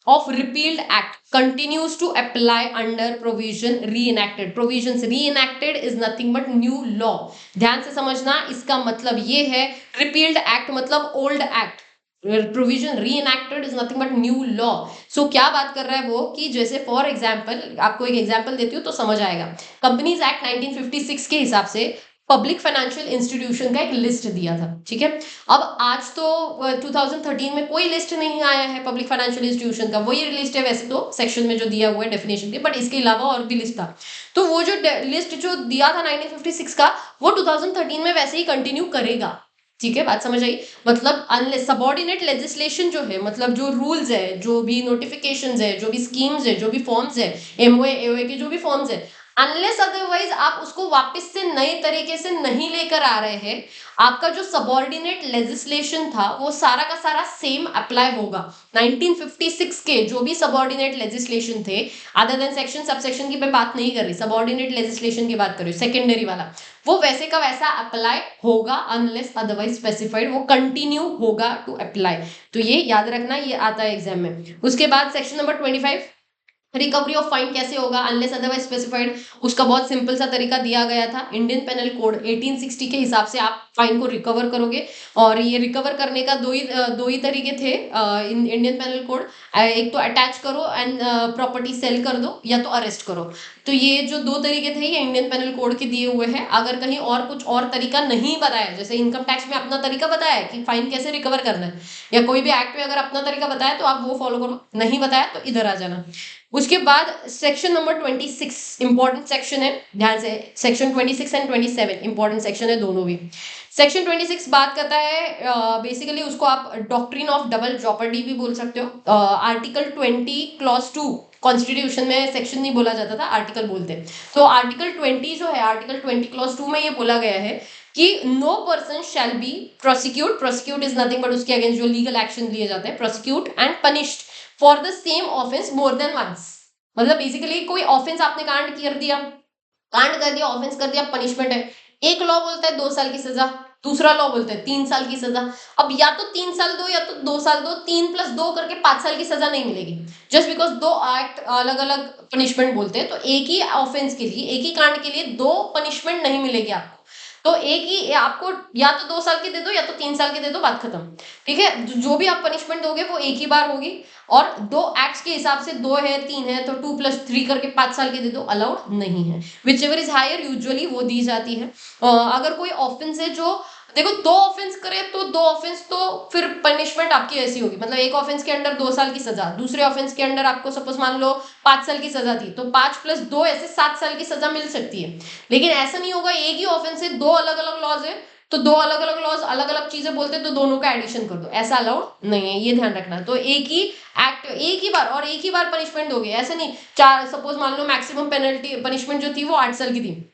Speaker 1: of repealed act continues to apply under provision reenacted. Provisions reenacted is nothing but new law. ध्यान से समझना, इसका मतलब ये है repealed act मतलब old act, provision reenacted is nothing but new law. So क्या बात कर रहा है वो कि जैसे फॉर एग्जाम्पल, आपको एक एग्जाम्पल देती हूँ तो समझ आएगा। कंपनीज एक्ट 1956 के हिसाब से पब्लिक फाइनेंशियल इंस्टीट्यूशन का एक लिस्ट दिया था, ठीक है। अब आज तो 2013 में कोई लिस्ट नहीं आया है पब्लिक फाइनेंशियल इंस्टीट्यूशन का, वही लिस्ट है वैसे तो सेक्शन में जो दिया हुआ है डेफिनेशन के, बट इसके अलावा और भी लिस्ट था। तो वो जो लिस्ट जो दिया था 1956 का, वो 2013 में वैसे ही कंटिन्यू करेगा, ठीक है, बात समझ आई। मतलब अनलेस सबऑर्डिनेट लेजिस्लेशन जो है, मतलब जो रूल्स है, जो भी नोटिफिकेशंस है, जो भी स्कीम्स है, जो भी फॉर्म्स है, एमओए एओए के जो भी फॉर्म्स है, अनलेस अदरवाइज आप उसको वापस से नए तरीके से नहीं लेकर आ रहे हैं, आपका जो सबऑर्डिनेट लेजिस्लेशन था वो सारा का सारा सेम अप्लाई होगा। 1956 के जो भी सबऑर्डिनेट लेजिस्लेशन थे, अदर देन सेक्शन सबसेक्शन की मैं बात नहीं कर रही, सबऑर्डिनेट लेजिस्लेशन की बात कर रही हूँ, सेकेंडरी वाला, वो वैसे का वैसा अप्लाई होगा अनलेस अदरवाइज स्पेसिफाइड, वो कंटिन्यू होगा टू अप्लाई। तो ये याद रखना, ये आता है एग्जाम में। उसके बाद section number 25, recovery of fine कैसे होगा अनलेस अदरवाइज स्पेसिफाइड। उसका बहुत सिंपल सा तरीका दिया गया था, इंडियन पेनल कोड 1860 के हिसाब से आप फाइन को रिकवर करोगे, और ये रिकवर करने का दो ही तरीके थे इंडियन पेनल कोड, एक तो अटैच करो एंड प्रॉपर्टी सेल कर दो, या तो अरेस्ट करो। तो ये जो दो तरीके थे ये इंडियन पेनल कोड के दिए हुए हैं। अगर कहीं और कुछ और तरीका नहीं बताया, जैसे इनकम टैक्स में अपना तरीका बताया है कि फाइन कैसे रिकवर करना है, या कोई भी एक्ट में अगर अपना तरीका बताया तो आप वो फॉलो करो, नहीं बताया तो इधर आ जाना। उसके बाद सेक्शन नंबर 26 इंपॉर्टेंट सेक्शन है, ध्यान से, सेक्शन 26 एंड 27 इंपॉर्टेंट सेक्शन है दोनों भी। सेक्शन 26 बात करता है बेसिकली उसको आप डॉक्ट्रिन ऑफ डबल जॉपर्डी भी बोल सकते हो। आर्टिकल 20 क्लॉज 2, कॉन्स्टिट्यूशन में सेक्शन नहीं बोला जाता था, आर्टिकल बोलते हैं। तो आर्टिकल 20 जो है, आर्टिकल 20 क्लॉज 2 में ये बोला गया है कि no person shall be prosecute is nothing but उसके अगेंस्ट जो लीगल एक्शन लिए जाते हैं, prosecute and punished for the same offence more than once. मतलब बेसिकली कोई ऑफेंस आपने कांड कर दिया, ऑफेंस कर दिया, पनिशमेंट है। एक लॉ बोलता है 2 साल की सजा, दूसरा लॉ बोलता है 3 साल की सजा। अब या तो 3 साल दो या तो 2 साल दो, 3 + 2 करके 5 साल की सजा नहीं मिलेगी, जस्ट बिकॉज दो एक्ट अलग अलग पनिशमेंट बोलते हैं। तो एक ही ऑफेंस के लिए, एक ही कांड के लिए 2 पनिशमेंट नहीं मिलेगी आपको। तो एक ही आपको या तो 2 साल की दे दो या तो 3 साल की दे दो, बात खत्म, ठीक है। जो भी आप पनिशमेंट दोगे वो एक ही बार होगी, और 2 एक्ट्स के हिसाब से 2 है 3 है तो 2 + 3 करके 5 साल की दे दो, अलाउड नहीं है। Whichever is higher usually वो दी जाती है। अगर कोई ऑफेंस है जो, देखो 2 ऑफेंस करे तो 2 ऑफेंस तो फिर पनिशमेंट आपकी ऐसी होगी, मतलब एक ऑफेंस के अंडर 2 साल की सजा, दूसरे ऑफेंस के अंडर आपको सपोज मान लो 5 साल की सजा थी, तो 5 + 2 ऐसे 7 साल की सजा मिल सकती है। लेकिन ऐसा नहीं होगा, एक ही ऑफेंस है, 2 अलग अलग लॉज है, तो 2 अलग अलग लॉज अलग अलग चीजें बोलते हैं तो दोनों का एडिशन कर दो, ऐसा अलाउड नहीं है, ये ध्यान रखना। तो एक ही एक्ट एक ही बार, और एक ही बार पनिशमेंट दोगे, ऐसा नहीं। चार सपोज मान लो मैक्सिमम पेनल्टी पनिशमेंट जो थी वो 8 साल की थी,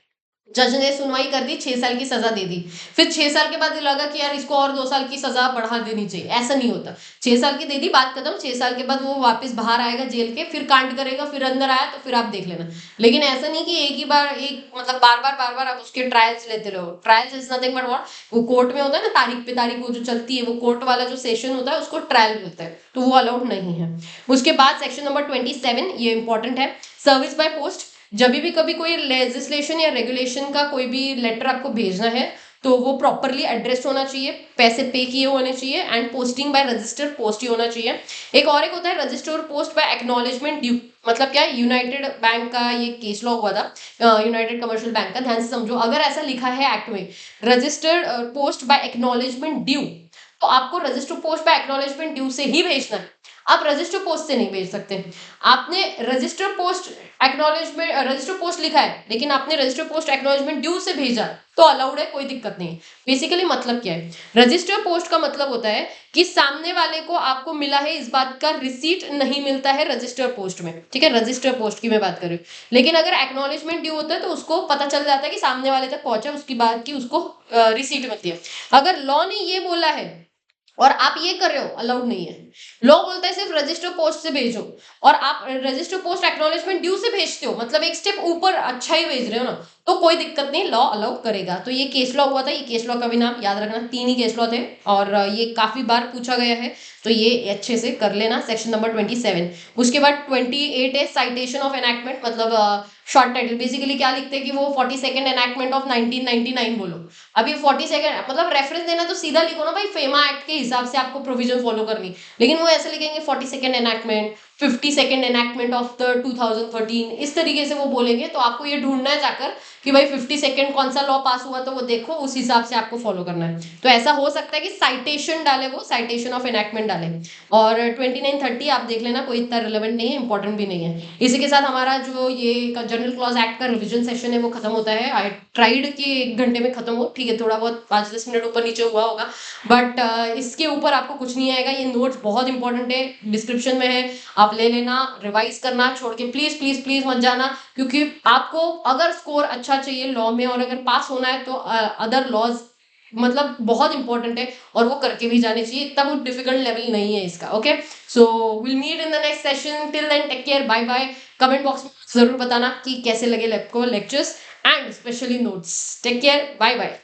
Speaker 1: जज ने सुनवाई कर दी, 6 साल की सजा दे दी, फिर 6 साल के बाद लगा कि यार इसको और 2 साल की सजा बढ़ा देनी चाहिए, ऐसा नहीं होता। 6 साल की दे दी, बात खत्म। 6 साल के बाद वो वापस बाहर आएगा जेल के, फिर कांड करेगा, फिर अंदर आया तो फिर आप देख लेना। लेकिन ऐसा नहीं कि एक ही बार, एक मतलब बार बार आप उसके ट्रायल्स लेते रहो। Trials is nothing but what, वो कोर्ट में होता है ना, तारीख पे तारीख वो जो चलती है, वो कोर्ट वाला जो सेशन होता है उसको ट्रायल बोलते हैं, तो वो अलाउड नहीं है। उसके बाद सेक्शन नंबर 27, ये इंपॉर्टेंट है, सर्विस बाय पोस्ट। जब भी कभी कोई लेजिस्लेशन या रेगुलेशन का कोई भी लेटर आपको भेजना है तो वो प्रॉपरली एड्रेस होना चाहिए, पैसे पे किए होने चाहिए, and posting by registered post ही होना चाहिए। एक होता है registered post by acknowledgement due. मतलब क्या है, यूनाइटेड बैंक का ये केस लॉ हुआ था, यूनाइटेड कमर्शियल बैंक का, ध्यान से समझो। अगर ऐसा लिखा है एक्ट में registered post by acknowledgement due, तो आपको registered post by acknowledgement due से ही भेजना है। आप रजिस्टर पोस्ट से नहीं भेज सकते। आपने register post acknowledgement register post लिखा है लेकिन आपने रजिस्टर पोस्ट एक्नॉलेजमेंट ड्यू से भेजा तो अलाउड है, कोई दिक्कत नहीं है। बेसिकली मतलब क्या है, रजिस्टर पोस्ट का मतलब होता है कि सामने वाले को आपको मिला है इस बात का रिसीट नहीं मिलता है रजिस्टर पोस्ट में, ठीक है, रजिस्टर पोस्ट की मैं बात कर रही हूँ। लेकिन अगर एक्नॉलेजमेंट ड्यू होता है तो उसको पता चल जाता है कि सामने वाले तक पहुंचा, उसकी बात की उसको रिसीट मिलती है। अगर लॉ ने ये बोला है और आप ये कर रहे हो, अलाउड नहीं है। लॉ बोलता है सिर्फ रजिस्टर पोस्ट से भेजो, और आप रजिस्टर पोस्ट एक्नॉलेजमेंट ड्यू से भेजते हो, मतलब एक स्टेप ऊपर अच्छा ही भेज रहे हो ना, तो कोई दिक्कत नहीं, लॉ अलाउ करेगा। तो ये केस लॉ हुआ था, ये केस लॉ का भी नाम याद रखना, 3 ही केस लॉ थे और ये काफी बार पूछा गया है, तो ये अच्छे से कर लेना। Section number 27। उसके बाद 28 है साइटेशन ऑफ एनैक्टमेंट, मतलब शॉर्ट टाइटल बेसिकली क्या लिखते हैं कि वो 42nd एनैक्टमेंट ऑफ 1999 बोलो। अभी 42nd मतलब रेफरेंस देना तो सीधा लिखो ना भाई, फेमा एक्ट के हिसाब से आपको प्रोविजन फॉलो करनी, लेकिन वो ऐसे लिखेंगे 42nd enactment, 52nd enactment of the 2013, इस तरीके से वो बोलेंगे। तो आपको ये ढूंढना है जाकर कि भाई 52nd कौन सा लॉ पास हुआ, तो वो देखो, उस हिसाब से आपको फॉलो करना है। तो ऐसा हो सकता है कि साइटेशन डाले, वो साइटेशन ऑफ एनैक्टमेंट डाले। और 2930 आप देख लेना, कोई इतना रिलेवेंट नहीं है, इंपॉर्टेंट भी नहीं है। इसी के साथ हमारा जो ये जनरल क्लॉज एक्ट का रिविजन सेशन है वो खत्म होता है। आई ट्राइड कि 1 घंटे में खत्म हो, ठीक है, थोड़ा बहुत 5-10 मिनट ऊपर नीचे हुआ होगा, बट इसके ऊपर आपको कुछ नहीं आएगा। ये नोट्स बहुत इंपॉर्टेंट है, डिस्क्रिप्शन में है, आप ले लेना, रिवाइज करना, छोड़ के प्लीज प्लीज प्लीज मत जाना, क्योंकि आपको अगर स्कोर अच्छा चाहिए लॉ में और अगर पास होना है तो अदर लॉज मतलब बहुत इंपॉर्टेंट है और वो करके भी जाने चाहिए, इतना कुछ डिफिकल्ट लेवल नहीं है इसका। Okay, so will meet in the next session, till then take care, bye bye. Comment box में जरूर बताना कि कैसे लगे आपको lectures and specially notes. Take care, bye bye.